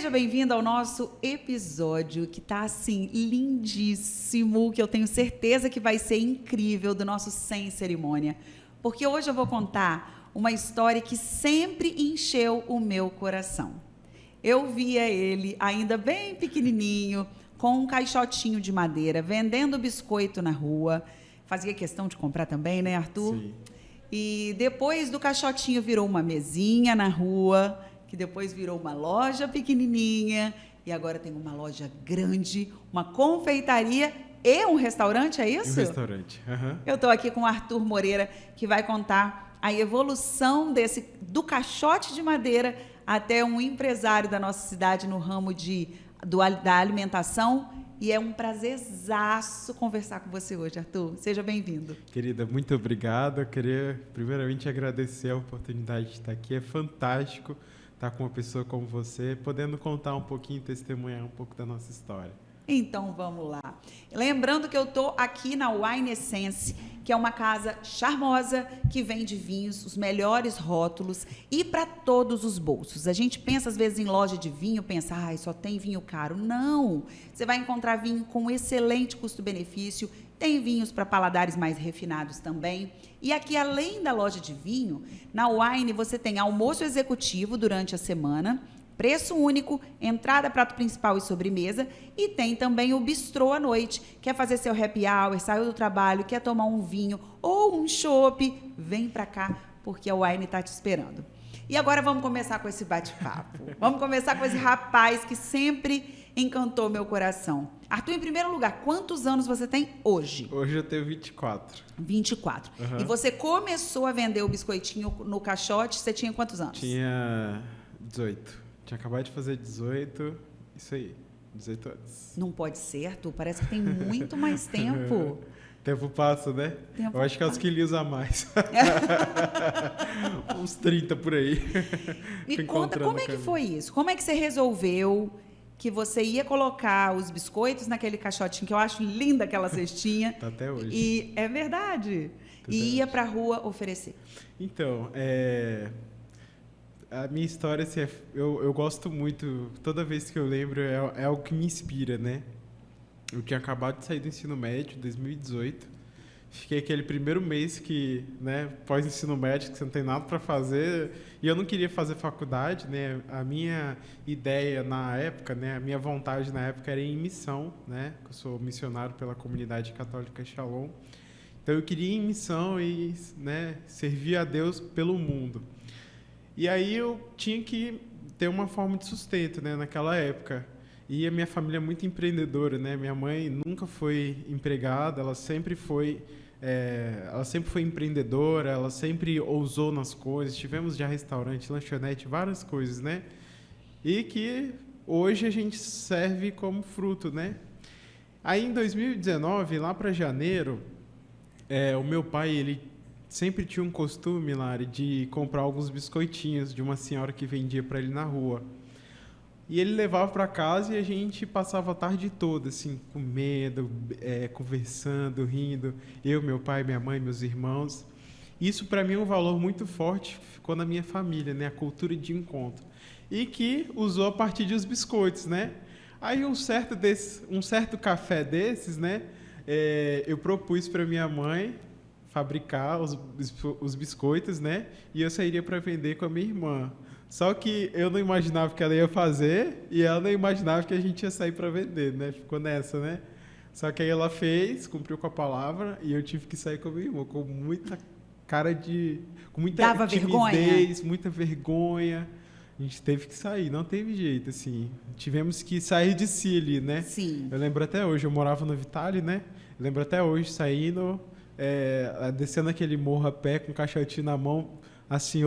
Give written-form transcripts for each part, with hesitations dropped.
Seja bem-vindo ao nosso episódio, que tá assim, lindíssimo, que eu tenho certeza que vai ser incrível, do nosso Sem Cerimônia. Porque hoje eu vou contar uma história que sempre encheu o meu coração. Eu via ele, ainda bem pequenininho, com um caixotinho de madeira, vendendo biscoito na rua. Fazia questão de comprar também, né, Arthur? Sim. E depois do caixotinho virou uma mesinha na rua, que depois virou uma loja pequenininha, e agora tem uma loja grande, uma confeitaria e um restaurante, é isso? Um restaurante. Uhum. Eu estou aqui com o Arthur Moreira, que vai contar a evolução do caixote de madeira até um empresário da nossa cidade no ramo da alimentação. E é um prazerzaço conversar com você hoje, Arthur. Seja bem-vindo. Querida, muito obrigado. Eu queria, primeiramente, agradecer a oportunidade de estar aqui. É fantástico estar com uma pessoa como você, podendo contar um pouquinho, testemunhar um pouco da nossa história. Então, vamos lá. Lembrando que eu estou aqui na Wine Essence, que é uma casa charmosa que vende vinhos, os melhores rótulos e para todos os bolsos. A gente pensa, às vezes, em loja de vinho, pensa, só tem vinho caro. Não! Você vai encontrar vinho com excelente custo-benefício, tem vinhos para paladares mais refinados também. E aqui, além da loja de vinho, na Wine você tem almoço executivo durante a semana, preço único, entrada, prato principal e sobremesa. E tem também o bistrô à noite. Quer fazer seu happy hour, saiu do trabalho, quer tomar um vinho ou um chopp, vem para cá, porque a Wine está te esperando. E agora vamos começar com esse bate-papo. Vamos começar com esse rapaz que sempre encantou meu coração. Arthur, em primeiro lugar, quantos anos você tem hoje? Hoje eu tenho 24. 24. Uhum. E você começou a vender o biscoitinho no caixote, você tinha quantos anos? Tinha 18. Tinha acabado de fazer 18, isso aí, 18 anos. Não pode ser, Arthur, parece que tem muito mais tempo. Tempo passa, né? Eu acho que é os quilinhos a mais. Uns 30 por aí. Me conta, como é que foi isso? Como é que você resolveu que você ia colocar os biscoitos naquele caixotinho, que eu acho linda aquela cestinha. Tá até hoje. E é verdade. E ia para a rua oferecer. Então, a minha história, assim, eu gosto muito, toda vez que eu lembro, é algo que me inspira, né? Eu tinha acabado de sair do ensino médio, 2018. Fiquei aquele primeiro mês que, né, pós-ensino médio, que você não tem nada para fazer. E eu não queria fazer faculdade, né? A minha ideia na época, né, a minha vontade na época era ir em missão, né? Eu sou missionário pela comunidade católica Shalom. Então eu queria ir em missão e, né, servir a Deus pelo mundo. E aí eu tinha que ter uma forma de sustento, né, naquela época. E a minha família é muito empreendedora, né? Minha mãe nunca foi empregada, ela sempre foi empreendedora, ela sempre ousou nas coisas. Tivemos já restaurante, lanchonete, várias coisas, né? E que hoje a gente serve como fruto, né? Aí em 2019, lá para janeiro, o meu pai, ele sempre tinha um costume, Lari, de comprar alguns biscoitinhos de uma senhora que vendia para ele na rua. E ele levava para casa e a gente passava a tarde toda, assim, comendo, conversando, rindo. Eu, meu pai, minha mãe, meus irmãos. Isso, para mim, é um valor muito forte, ficou na minha família, né? A cultura de encontro. E que usou a partir dos biscoitos, né? Aí, um certo café desses, né? Eu propus para minha mãe fabricar os biscoitos, né? E eu sairia para vender com a minha irmã. Só que eu não imaginava que ela ia fazer e ela não imaginava que a gente ia sair para vender, né? Ficou nessa, né? Só que aí ela fez, cumpriu com a palavra e eu tive que sair com a minha irmã com muita cara de... com muita Dava timidez, muita vergonha. A gente teve que sair, não teve jeito, assim. Tivemos que sair de si ali, né? Sim. Eu lembro até hoje, eu morava no Vitale, né? Eu lembro até hoje, saindo, descendo aquele morro a pé com o caixotinho na mão, assim,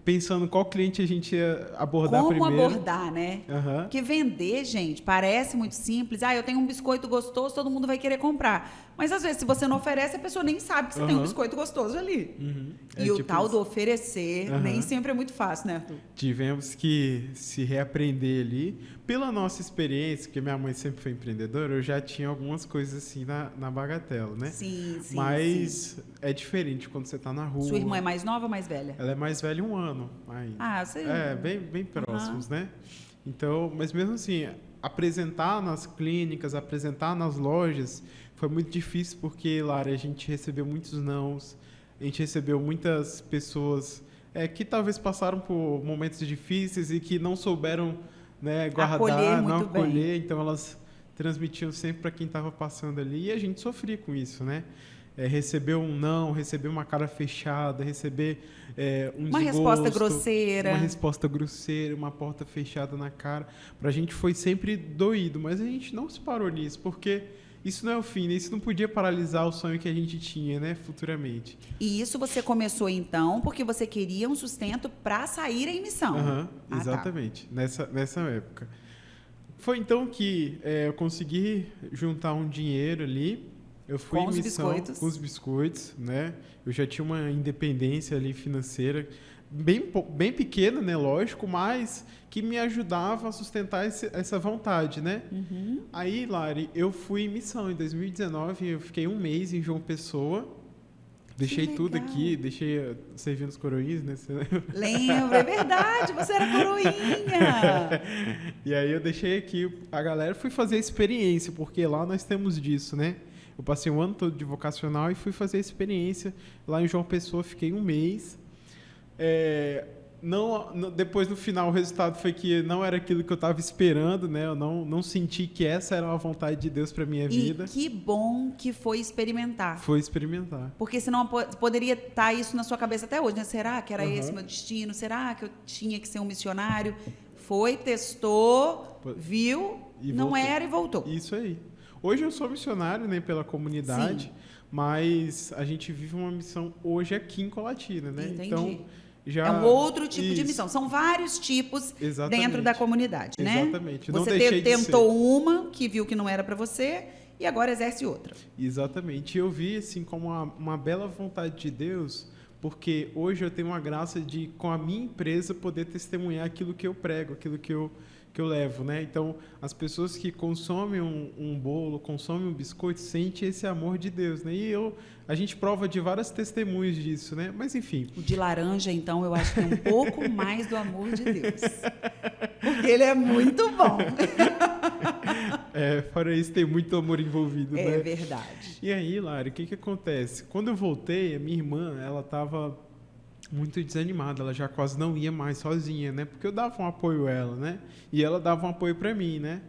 pensando qual cliente a gente ia abordar primeiro. Como abordar, né? Uhum. Porque vender, gente, parece muito simples. Eu tenho um biscoito gostoso, todo mundo vai querer comprar. Mas, às vezes, se você não oferece, a pessoa nem sabe que você tem um biscoito gostoso ali. Uhum. E o tal do oferecer nem sempre é muito fácil, né, Arthur? Tivemos que se reaprender ali. Pela nossa experiência, porque minha mãe sempre foi empreendedora, eu já tinha algumas coisas assim na bagatela, né? Sim. Mas é diferente quando você está na rua. Sua irmã é mais nova ou mais velha? Ela é mais velha 1 ano ainda. Você... bem próximos, né? Então, mas mesmo assim, apresentar nas clínicas, apresentar nas lojas, foi muito difícil porque, Lara, a gente recebeu muitos nãos, a gente recebeu muitas pessoas que talvez passaram por momentos difíceis e que não souberam, né, guardar, não acolher, então elas transmitiam sempre para quem estava passando ali e a gente sofria com isso, né? Receber um não, receber uma cara fechada, receber um desgosto, uma resposta grosseira, uma porta fechada na cara. Para a gente foi sempre doído, mas a gente não se parou nisso, porque isso não é o fim, né? Isso não podia paralisar o sonho que a gente tinha, né, futuramente. E isso você começou, então, porque você queria um sustento para sair em missão. Exatamente, tá. Nessa época. Foi então que eu consegui juntar um dinheiro ali. Eu fui em missão com os biscoitos, né? Eu já tinha uma independência ali financeira, bem pequena, né? Lógico, mas que me ajudava a sustentar essa vontade, né? Uhum. Aí, Lari, eu fui em missão em 2019, eu fiquei um mês em João Pessoa, deixei tudo aqui, deixei servindo os coroinhas, né? Lembro, é verdade, você era coroinha. E aí eu deixei aqui a galera, fui fazer a experiência, porque lá nós temos disso, né? Eu passei um ano todo de vocacional e fui fazer a experiência lá em João Pessoa, fiquei um mês. Depois, no final, o resultado foi que não era aquilo que eu estava esperando, né? Eu não senti que essa era uma vontade de Deus para minha vida. E que bom que foi experimentar. Foi experimentar. Porque senão poderia estar isso na sua cabeça até hoje, né? Será que era esse meu destino? Será que eu tinha que ser um missionário? Foi, testou, viu, não era e voltou. Isso aí. Hoje eu sou missionário, né, pela comunidade, sim, mas a gente vive uma missão hoje aqui em Colatina, né? Entendi. Então, já... É um outro tipo de missão. São vários tipos dentro da comunidade, né? Exatamente. Você tentou uma, que viu que não era para você, e agora exerce outra. Exatamente. Eu vi assim como uma bela vontade de Deus, porque hoje eu tenho uma graça de, com a minha empresa, poder testemunhar aquilo que eu prego, aquilo que eu levo, né? Então, as pessoas que consomem um bolo, consomem um biscoito, sentem esse amor de Deus, né? E a gente prova de vários testemunhos disso, né? Mas, enfim. O de laranja, então, eu acho que é um pouco mais do amor de Deus. Porque ele é muito bom. Fora isso, tem muito amor envolvido, né? É verdade. E aí, Lari, o que acontece? Quando eu voltei, a minha irmã, ela estava muito desanimada, ela já quase não ia mais sozinha, né? Porque eu dava um apoio a ela, né? E ela dava um apoio para mim, né?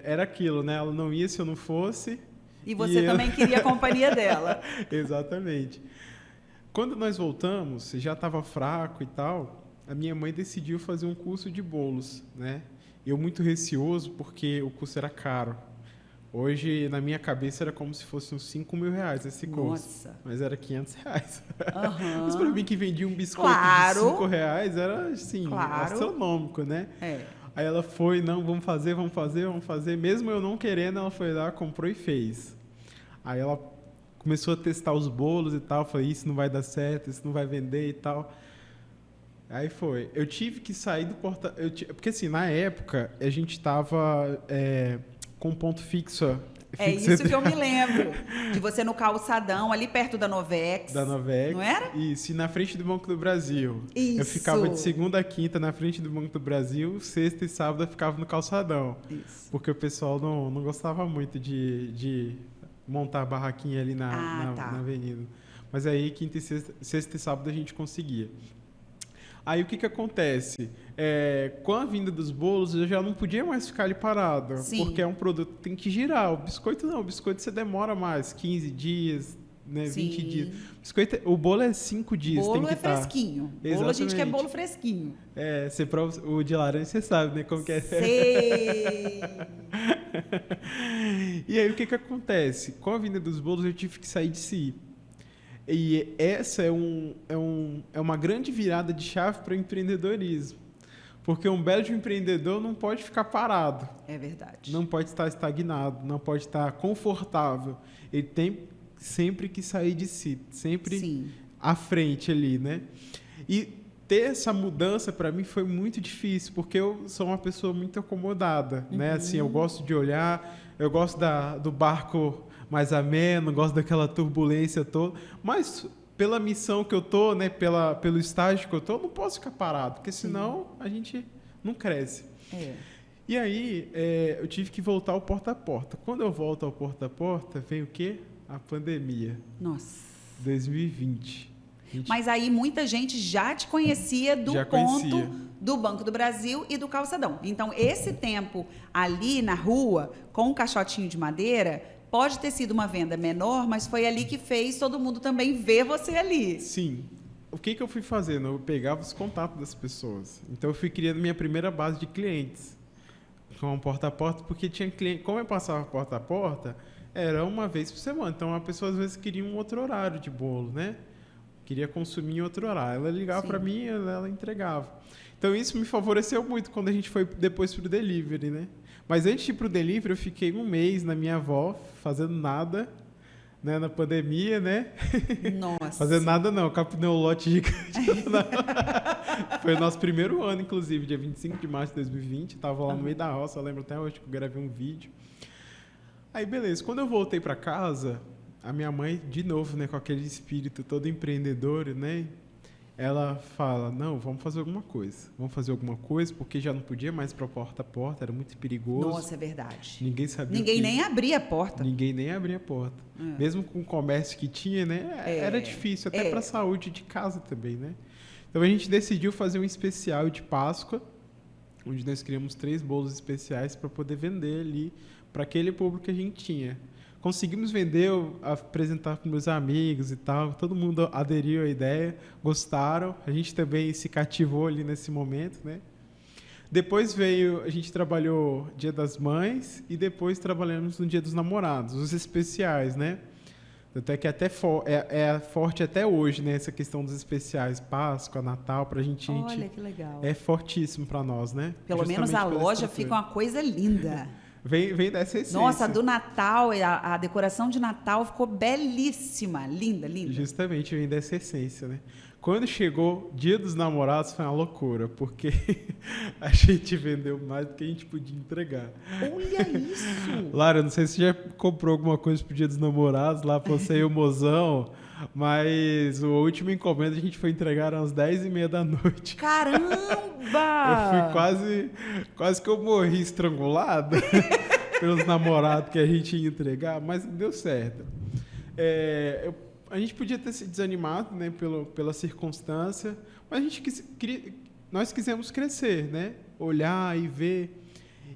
Era aquilo, né? Ela não ia se eu não fosse. E você também queria a companhia dela. Exatamente. Quando nós voltamos, já estava fraco e tal, a minha mãe decidiu fazer um curso de bolos, né? Eu muito receoso porque o curso era caro. Hoje, na minha cabeça, era como se fosse uns 5 mil reais esse curso. Nossa. Mas era 500 reais. Uhum. Mas para mim que vendia um biscoito de 5 reais, era assim, astronômico, né? Aí ela foi, não, vamos fazer. Mesmo eu não querendo, ela foi lá, comprou e fez. Aí ela começou a testar os bolos e tal. Falei, isso não vai dar certo, isso não vai vender e tal. Aí foi. Eu tive que sair do porta... Porque assim, na época, a gente estava... com um ponto fixo. Isso que eu me lembro. De você no calçadão, ali perto da Novex. Da Novex. Não era? Isso, e na frente do Banco do Brasil. Isso. Eu ficava de segunda a quinta na frente do Banco do Brasil, sexta e sábado eu ficava no calçadão. Isso. Porque o pessoal não gostava muito de montar a barraquinha ali na avenida. Mas aí, sexta e sábado a gente conseguia. Aí o que acontece? Com a vinda dos bolos, eu já não podia mais ficar ali parado. Sim. Porque é um produto que tem que girar. O biscoito não, o biscoito você demora mais, 15 dias, né, 20 dias. O bolo é 5 dias. Bolo tem que fresquinho. Exatamente. Bolo a gente quer bolo fresquinho. Você prova, o de laranja você sabe, né? Como que é. Sei! E aí o que acontece? Com a vinda dos bolos, eu tive que sair de si. E essa é uma grande virada de chave para o empreendedorismo. Porque um belo de empreendedor não pode ficar parado. É verdade. Não pode estar estagnado, não pode estar confortável. Ele tem sempre que sair de si, sempre à frente ali, né? E ter essa mudança para mim foi muito difícil, porque eu sou uma pessoa muito acomodada, né? Assim, eu gosto de olhar, eu gosto do barco mais ameno, gosto daquela turbulência toda, mas pela missão que eu tô, né, pelo estágio que eu tô, eu não posso ficar parado, porque senão a gente não cresce. É. E aí, eu tive que voltar ao porta a porta. Quando eu volto ao porta a porta, vem o quê? A pandemia. Nossa. 2020. Mas aí muita gente já te conhecia do ponto do Banco do Brasil e do Calçadão. Então, esse tempo ali na rua, com um caixotinho de madeira, pode ter sido uma venda menor, mas foi ali que fez todo mundo também ver você ali. Sim. O que eu fui fazendo? Eu pegava os contatos das pessoas. Então, eu fui criando minha primeira base de clientes com porta a porta, porque tinha cliente. Como eu passava porta a porta, era uma vez por semana. Então, a pessoa às vezes queria um outro horário de bolo, né? Queria consumir em outro horário. Ela ligava para mim e ela entregava. Então, isso me favoreceu muito quando a gente foi depois para o delivery, né? Mas antes de ir para o delivery, eu fiquei um mês na minha avó, fazendo nada, né? Na pandemia, né? Nossa. Fazendo nada não, capinei um lote gigante. Foi o nosso primeiro ano, inclusive, dia 25 de março de 2020. Estava lá no meio da roça, eu lembro até hoje que eu gravei um vídeo. Aí, beleza. Quando eu voltei para casa, a minha mãe, de novo, né, com aquele espírito todo empreendedor, né? Ela fala, não, vamos fazer alguma coisa. Vamos fazer alguma coisa, porque já não podia mais para porta a porta, era muito perigoso. Nossa, é verdade. Ninguém sabia. Ninguém nem abria a porta. Ninguém nem abria a porta. Mesmo com o comércio que tinha, né? Era difícil, até para a saúde de casa também, né? Então a gente decidiu fazer um especial de Páscoa, onde nós criamos 3 bolos especiais para poder vender ali para aquele público que a gente tinha. Conseguimos vender, apresentar para meus amigos e tal. Todo mundo aderiu à ideia, gostaram. A gente também se cativou ali nesse momento, né? Depois a gente trabalhou Dia das Mães e depois trabalhamos no Dia dos Namorados, os especiais, né? Até que é forte até hoje, né? Essa questão dos especiais, Páscoa, Natal, pra gente. Olha que legal. É fortíssimo para nós, né? Pelo menos a loja fica uma coisa linda. Vem dessa essência. Nossa, a do Natal, a decoração de Natal ficou belíssima. Linda, linda. Justamente, vem dessa essência, né? Quando chegou Dia dos Namorados, foi uma loucura, porque a gente vendeu mais do que a gente podia entregar. Olha isso! Lara, não sei se você já comprou alguma coisa pro Dia dos Namorados, lá pra você e o mozão, mas o último encomenda a gente foi entregar às 10h30 da noite. Caramba! Eu fui quase que eu morri estrangulado pelos namorados que a gente ia entregar, mas deu certo. A gente podia ter se desanimado, né, pela circunstância, mas nós quisemos crescer, né? Olhar e ver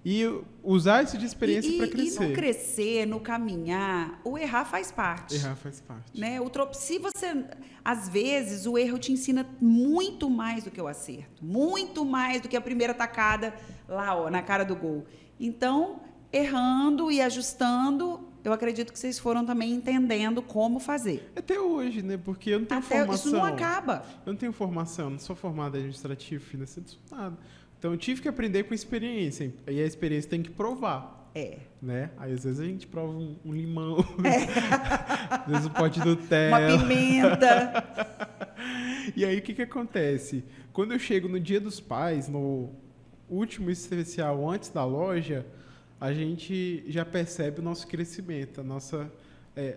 e usar isso de experiência para crescer. E no crescer, no caminhar, o errar faz parte. Errar faz parte. Né? Se você, às vezes, o erro te ensina muito mais do que o acerto, muito mais do que a primeira tacada lá, ó, na cara do gol. Então, errando e ajustando, eu acredito que vocês foram também entendendo como fazer. Até hoje, né? Porque eu não tenho formação. Isso não acaba. Eu não tenho formação, não sou formado em administrativo, financeiro, não sou nada. Então, eu tive que aprender com experiência. E a experiência tem que provar. Né? Aí, às vezes, a gente prova um limão. Às vezes, um pote de Nutella. Uma pimenta. E aí, o que acontece? Quando eu chego no Dia dos Pais, no último especial antes da loja, a gente já percebe o nosso crescimento,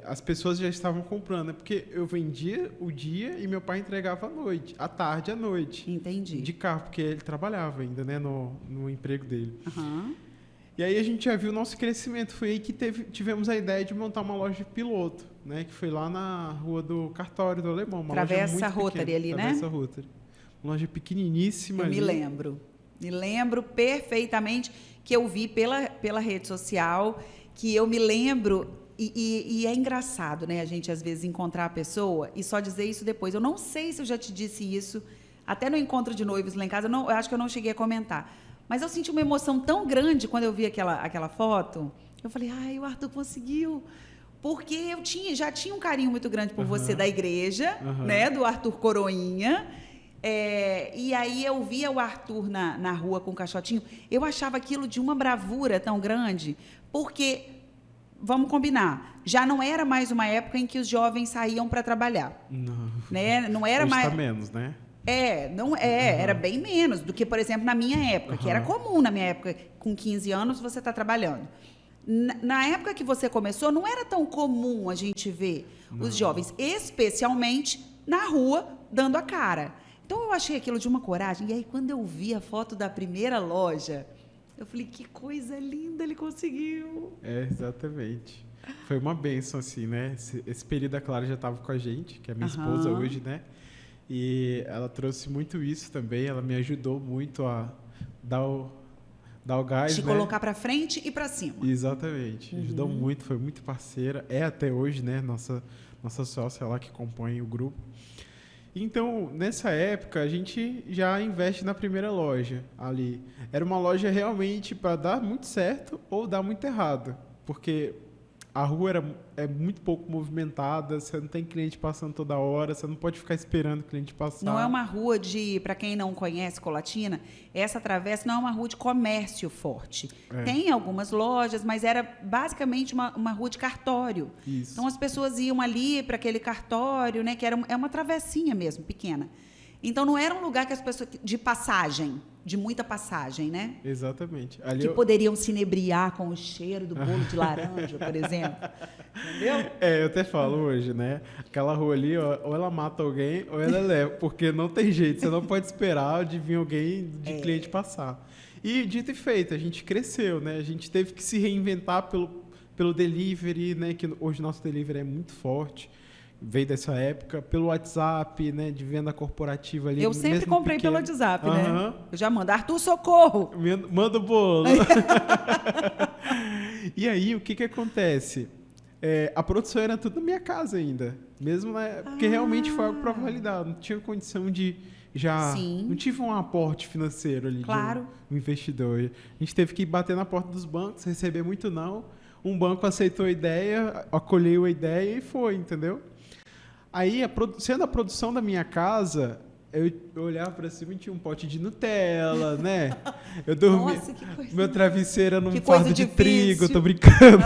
as pessoas já estavam comprando, porque eu vendia o dia e meu pai entregava à tarde, à noite. Entendi. De carro, porque ele trabalhava ainda, né, no emprego dele. Uhum. E aí a gente já viu o nosso crescimento. Foi aí que tivemos a ideia de montar uma loja piloto, né, que foi lá na rua do Cartório do Alemão. Uma Travessa loja muito Rotary pequena, ali, né? Travessa Rotary. Uma loja pequeniníssima ali. Me lembro perfeitamente que eu vi pela rede social, que eu me lembro, e é engraçado, né, a gente às vezes encontrar a pessoa e só dizer isso depois. Eu não sei se eu já te disse isso, até no encontro de noivos lá em casa, eu acho que eu não cheguei a comentar, mas eu senti uma emoção tão grande quando eu vi aquela foto. Eu falei, ai, o Arthur conseguiu, porque eu já tinha um carinho muito grande por você da igreja, né, do Arthur Coroinha. E aí eu via o Arthur na rua com o caixotinho, eu achava aquilo de uma bravura tão grande, porque, vamos combinar, já não era mais uma época em que os jovens saíam para trabalhar. Não. Né? Não era hoje mais. Tá menos, né? Era bem menos do que, por exemplo, na minha época, que era comum na minha época, com 15 anos você está trabalhando. Na época que você começou, não era tão comum a gente ver os jovens, especialmente na rua, dando a cara. Então, eu achei aquilo de uma coragem. E aí, quando eu vi a foto da primeira loja, eu falei, que coisa linda ele conseguiu. Exatamente. Foi uma bênção, assim, né? Esse período a Clara já estava com a gente, que é minha esposa hoje, né? E ela trouxe muito isso também. Ela me ajudou muito a dar o gás, Te colocar para frente e para cima. Exatamente. Ajudou muito, foi muito parceira. É até hoje, né? Nossa sócia lá que compõe o grupo. Então, nessa época, a gente já investe na primeira loja ali. Era uma loja realmente para dar muito certo ou dar muito errado. Porque a rua é muito pouco movimentada, você não tem cliente passando toda hora, você não pode ficar esperando o cliente passar. Não é uma rua para quem não conhece Colatina, essa travessa não é uma rua de comércio forte. Tem algumas lojas, mas era basicamente uma rua de cartório. Isso. Então as pessoas iam ali para aquele cartório, né, que é uma travessinha mesmo, pequena. Então não era um lugar que as pessoas de passagem, de muita passagem, né? Exatamente. Ali poderiam se inebriar com o cheiro do bolo de laranja, por exemplo. Entendeu? Eu até falo hoje, né? Aquela rua ali, ó, ou ela mata alguém ou ela leva, porque não tem jeito, você não pode esperar de vir alguém de cliente passar. E dito e feito, a gente cresceu, né? A gente teve que se reinventar pelo delivery, né? Que hoje nosso delivery é muito forte. Veio dessa época, pelo WhatsApp, né, de venda corporativa ali. Eu sempre comprei pequeno. Pelo WhatsApp, né? Eu já mando, Arthur, socorro! Manda o bolo. E aí, o que acontece? A produção era tudo na minha casa ainda. Mesmo, né, porque realmente foi algo para validar. Não tinha condição de já... Sim. Não tive um aporte financeiro ali claro. de um investidor. A gente teve que bater na porta dos bancos, receber muito não. Um banco aceitou a ideia, acolheu a ideia e foi, entendeu? Aí, sendo a produção da minha casa, eu olhava para cima e tinha um pote de Nutella, né? Eu dormia. Nossa, que coisa. Meu travesseiro era num que fardo de trigo, eu tô brincando.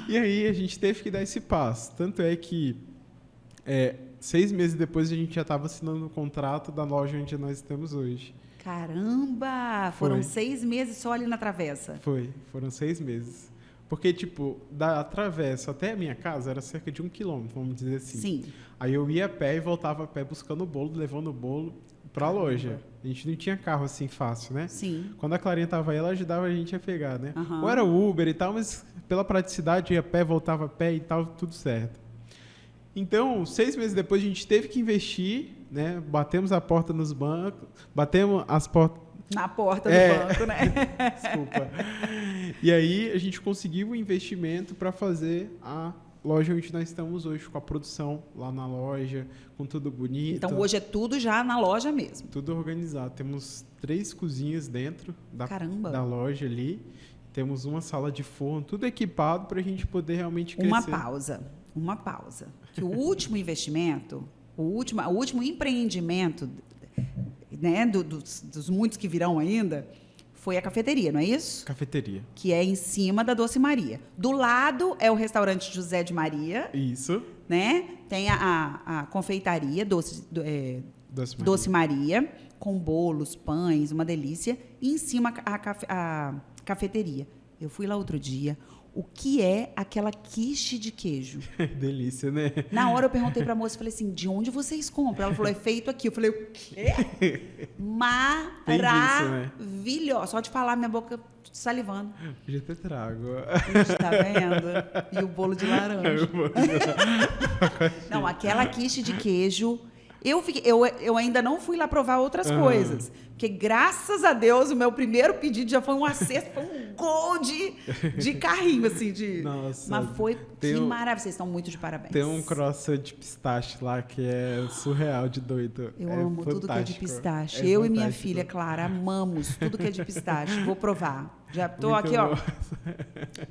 E aí, a gente teve que dar esse passo. Tanto é que 6 meses depois a gente já estava assinando o contrato da loja onde nós estamos hoje. Caramba! Foram 6 meses só ali na travessa. Foram 6 meses. Porque, tipo, da travessa até a minha casa era cerca de 1 quilômetro, vamos dizer assim. Sim. Aí eu ia a pé e voltava a pé buscando o bolo, levando o bolo para a loja. A gente não tinha carro assim fácil, né? Sim. Quando a Clarinha estava aí, ela ajudava a gente a pegar, né? Uhum. Ou era Uber e tal, mas pela praticidade ia a pé, voltava a pé e tal, tudo certo. Então, 6 meses depois a gente teve que investir, né? Batemos a porta nos bancos, batemos as portas... Na porta do banco, né? Desculpa. E aí a gente conseguiu um investimento para fazer a loja onde nós estamos hoje, com a produção lá na loja, com tudo bonito. Então hoje é tudo já na loja mesmo. Tudo organizado. Temos 3 cozinhas dentro da loja ali. Temos uma sala de forno, tudo equipado para a gente poder realmente crescer. Uma pausa. Que o último investimento, o último empreendimento, né, dos muitos que virão ainda, foi a cafeteria, não é isso? Cafeteria. Que é em cima da Doce Maria. Do lado é o restaurante José de Maria. Isso. Né? Tem a confeitaria Doce Maria, com bolos, pães, uma delícia. E em cima a cafeteria. Eu fui lá outro dia. O que é aquela quiche de queijo? Delícia, né? Na hora eu perguntei para a moça, falei assim, de onde vocês compram? Ela falou, é feito aqui. Eu falei, o quê? Maravilhoso. Só de falar, minha boca salivando. Já até trago. Tá vendo? E o bolo de laranja. Não, aquela quiche de queijo... Eu ainda não fui lá provar outras coisas. Porque, graças a Deus, o meu primeiro pedido já foi um acerto, foi um gol de carrinho, assim. Nossa, mas foi que maravilha. Vocês estão muito de parabéns. Tem um croissant de pistache lá que é surreal de doido. Eu amo tudo que é de pistache. Eu e minha filha, Clara, amamos tudo que é de pistache. Vou provar. Já estou aqui, ó.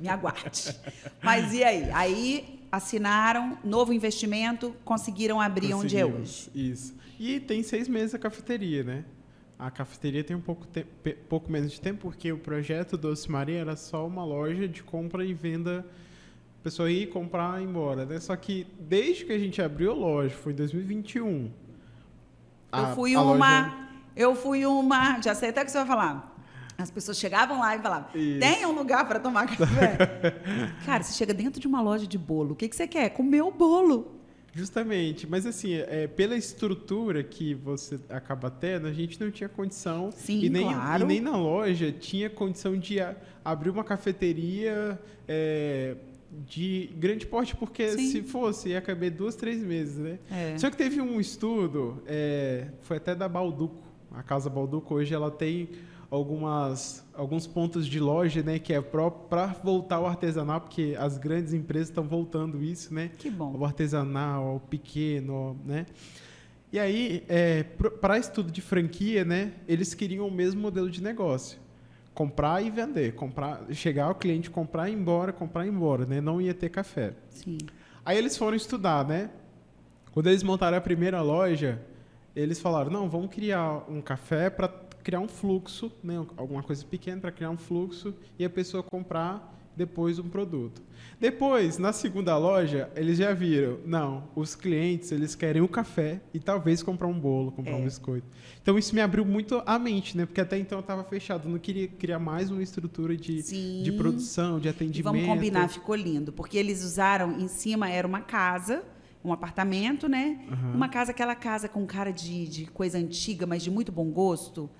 Me aguarde. Mas e aí? Aí assinaram, novo investimento, conseguiram abrir onde é hoje. Isso. E tem 6 meses a cafeteria, né? A cafeteria tem pouco menos de tempo, porque o projeto Doce Maria era só uma loja de compra e venda, a pessoa ir comprar e ir embora, né? Só que desde que a gente abriu a loja, foi em 2021. Eu fui uma, já sei até o que você vai falar. As pessoas chegavam lá e falavam, tem um lugar para tomar café? Cara, você chega dentro de uma loja de bolo, o que você quer? Comer o bolo. Justamente, mas assim, pela estrutura que você acaba tendo, a gente não tinha condição, Sim, e nem, claro. e nem na loja tinha condição de abrir uma cafeteria de grande porte, porque Sim. se fosse, ia caber 2, 3 meses, né? É. Só que teve um estudo, foi até da Balduco, a Casa Balduco hoje ela tem alguns pontos de loja, né, que é para voltar ao artesanal, porque as grandes empresas estão voltando isso, né? Que bom. O artesanal, o pequeno, né? E aí, para estudo de franquia, né, eles queriam o mesmo modelo de negócio. Comprar e vender. Chegar ao cliente, comprar e ir embora, né? Não ia ter café. Sim. Aí eles foram estudar, né? Quando eles montaram a primeira loja, eles falaram, não, vamos criar um café para criar um fluxo, né? Alguma coisa pequena para criar um fluxo e a pessoa comprar depois um produto. Depois, na segunda loja, eles já viram, não, os clientes, eles querem o café e talvez comprar um bolo, comprar um biscoito. Então, isso me abriu muito a mente, né? Porque até então eu estava fechado, não queria criar mais uma estrutura de produção, de atendimento. E vamos combinar, ficou lindo, porque eles usaram, em cima era uma casa, um apartamento, né? Uhum. Uma casa, aquela casa com cara de coisa antiga, mas de muito bom gosto.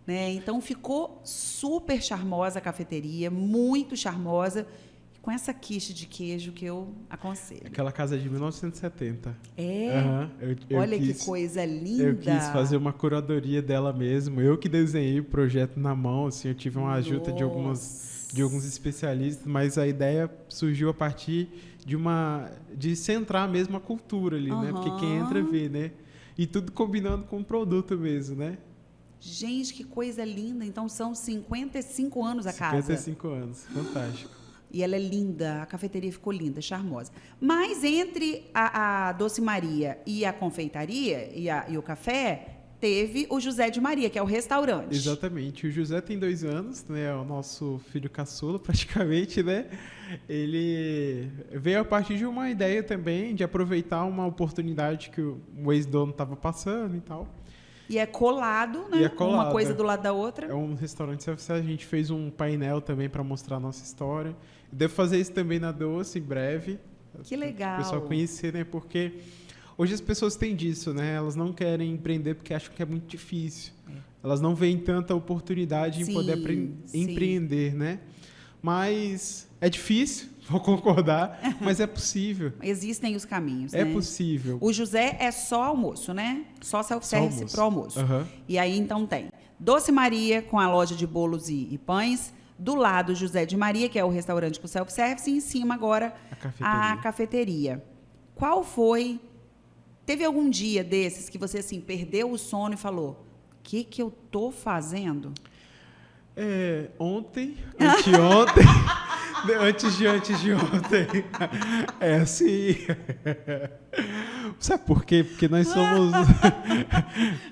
Né? Então, ficou super charmosa a cafeteria, muito charmosa, com essa quiche de queijo que eu aconselho. Aquela casa de 1970. É? Uhum. Olha que coisa linda. Eu quis fazer uma curadoria dela mesmo. Eu que desenhei o projeto na mão, assim, eu tive uma ajuda de alguns especialistas, mas a ideia surgiu a partir de centrar mesmo a cultura ali, né? Porque quem entra vê, né? E tudo combinando com o produto mesmo, né? Gente, que coisa linda. Então, são 55 anos a casa. 55 anos. Fantástico. E ela é linda. A cafeteria ficou linda, charmosa. Mas entre a Doce Maria e a confeitaria e o café, teve o José de Maria, que é o restaurante. Exatamente. O José tem 2 anos, né? É o nosso filho caçula, praticamente, né? Ele veio a partir de uma ideia também de aproveitar uma oportunidade que o ex-dono estava passando e tal. E é colado, né? Uma coisa do lado da outra. É um restaurante self-service. A gente fez um painel também para mostrar a nossa história. Devo fazer isso também na Doce, em breve. Que legal. Para o pessoal conhecer, né? Porque hoje as pessoas têm disso, né? Elas não querem empreender porque acham que é muito difícil. Elas não veem tanta oportunidade em poder empreender, né? Mas é difícil, vou concordar, mas é possível. Existem os caminhos, É né? possível. O José é só almoço, né? Só self-service para o almoço. Uhum. E aí, então, tem Doce Maria, com a loja de bolos e pães. Do lado, José de Maria, que é o restaurante com self-service. E em cima, agora, a cafeteria. Qual foi... Teve algum dia desses que você, assim, perdeu o sono e falou, o que eu tô fazendo? Ontem, anteontem, antes de ontem. É assim. Sabe por quê? Porque nós somos...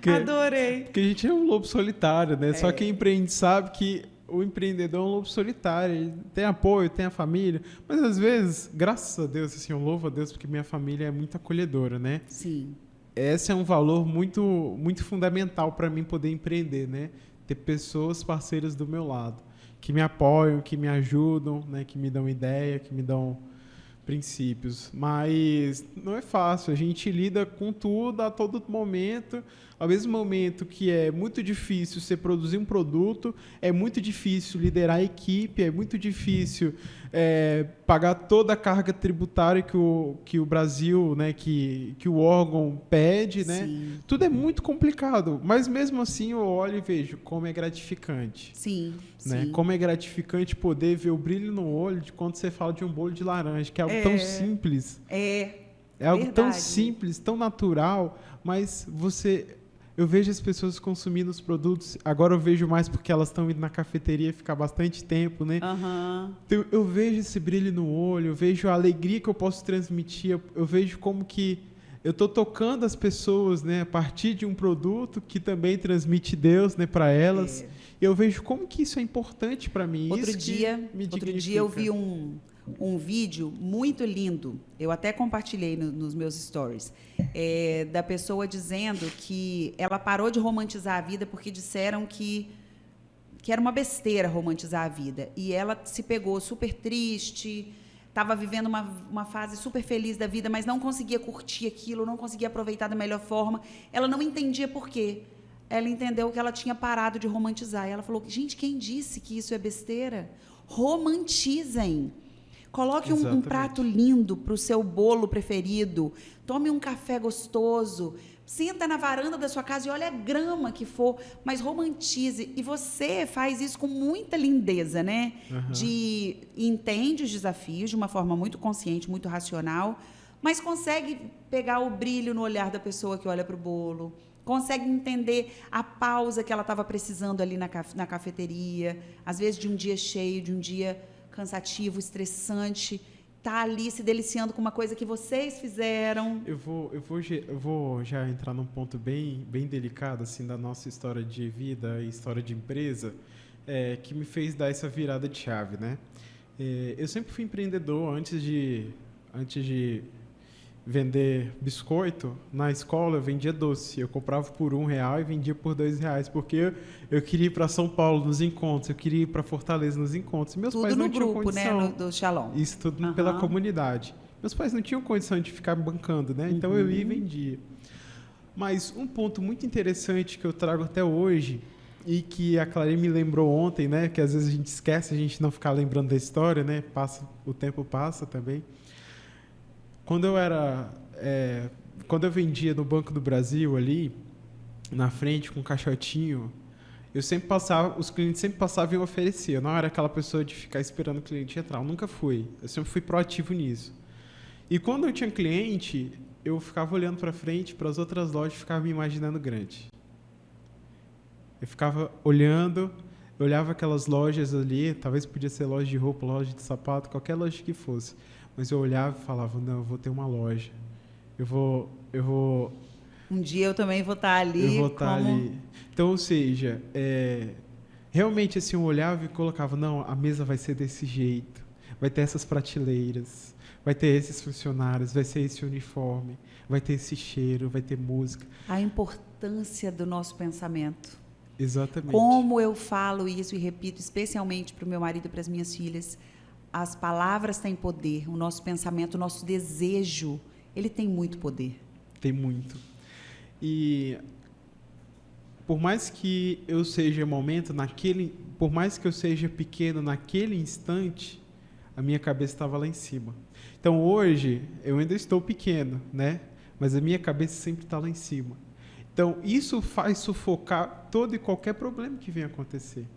Adorei. Porque a gente é um lobo solitário, né? Só quem empreende sabe que o empreendedor é um lobo solitário. Ele tem apoio, tem a família. Mas, às vezes, graças a Deus, assim, eu louvo a Deus porque minha família é muito acolhedora, né? Sim. Esse é um valor muito, muito fundamental para mim poder empreender, né? Ter pessoas parceiras do meu lado, que me apoiam, que me ajudam, né? Que me dão ideia, que me dão princípios. Mas não é fácil, a gente lida com tudo a todo momento. Ao mesmo momento que é muito difícil você produzir um produto, é muito difícil liderar a equipe, é muito difícil pagar toda a carga tributária que o Brasil, né, que o órgão pede, né? Sim. Tudo é muito complicado, mas mesmo assim eu olho e vejo como é gratificante. Sim, né? sim. Como é gratificante poder ver o brilho no olho de quando você fala de um bolo de laranja, que é algo tão simples. É algo tão simples, tão natural, mas eu vejo as pessoas consumindo os produtos, agora eu vejo mais porque elas estão indo na cafeteria ficar bastante tempo, né? Uhum. Então, eu vejo esse brilho no olho, eu vejo a alegria que eu posso transmitir, eu vejo como que eu estou tocando as pessoas, né, a partir de um produto que também transmite Deus, né, para elas. E eu vejo como que isso é importante para mim. Outro dia eu vi um vídeo muito lindo, eu até compartilhei nos meus stories, da pessoa dizendo que ela parou de romantizar a vida porque disseram que era uma besteira romantizar a vida. E ela se pegou super triste, estava vivendo uma fase super feliz da vida, mas não conseguia curtir aquilo, não conseguia aproveitar da melhor forma. Ela não entendia por quê. Ela entendeu que ela tinha parado de romantizar. E ela falou, gente, quem disse que isso é besteira? Romantizem. Coloque um prato lindo para o seu bolo preferido. Tome um café gostoso. Senta na varanda da sua casa e olha a grama que for, mas romantize. E você faz isso com muita lindeza, né? Entende os desafios de uma forma muito consciente, muito racional, mas consegue pegar o brilho no olhar da pessoa que olha para o bolo, consegue entender a pausa que ela estava precisando ali na cafeteria, às vezes de um dia cheio, de um dia cansativo, estressante, tá ali se deliciando com uma coisa que vocês fizeram. Eu vou já entrar num ponto bem delicado assim da nossa história de vida e história de empresa, que me fez dar essa virada de chave, né? Eu sempre fui empreendedor antes de vender biscoito. Na escola eu vendia doce, eu comprava por R$1 e vendia por R$2, porque eu queria ir para São Paulo nos encontros, eu queria ir para Fortaleza nos encontros. Meus tudo pais não tinham grupo, condição, né, do Shalom. Isso tudo pela comunidade. Meus pais não tinham condição de ficar bancando, né? Então eu ia e vendia. Mas um ponto muito interessante que eu trago até hoje e que a Clary me lembrou ontem, né? Que às vezes a gente esquece, a gente não ficar lembrando da história, né? O tempo passa também. Quando eu vendia no Banco do Brasil ali, na frente, com um caixotinho, os clientes sempre passavam e eu oferecia. Eu não era aquela pessoa de ficar esperando o cliente entrar. Eu nunca fui. Eu sempre fui proativo nisso. E quando eu tinha cliente, eu ficava olhando para frente, para as outras lojas, e ficava me imaginando grande. Eu ficava olhando, eu olhava aquelas lojas ali, talvez podia ser loja de roupa, loja de sapato, qualquer loja que fosse. Mas eu olhava e falava, não, eu vou ter uma loja. Eu vou... Um dia eu também vou estar ali. Eu vou estar ali. Então, ou seja, realmente assim, eu olhava e colocava, não, a mesa vai ser desse jeito, vai ter essas prateleiras, vai ter esses funcionários, vai ser esse uniforme, vai ter esse cheiro, vai ter música. A importância do nosso pensamento. Exatamente. Como eu falo isso e repito, especialmente para o meu marido e para as minhas filhas, as palavras têm poder, o nosso pensamento, o nosso desejo, ele tem muito poder. Tem muito. E por mais que eu seja por mais que eu seja pequeno naquele instante, a minha cabeça estava lá em cima. Então hoje eu ainda estou pequeno, né? Mas a minha cabeça sempre está lá em cima. Então isso faz sufocar todo e qualquer problema que venha acontecer.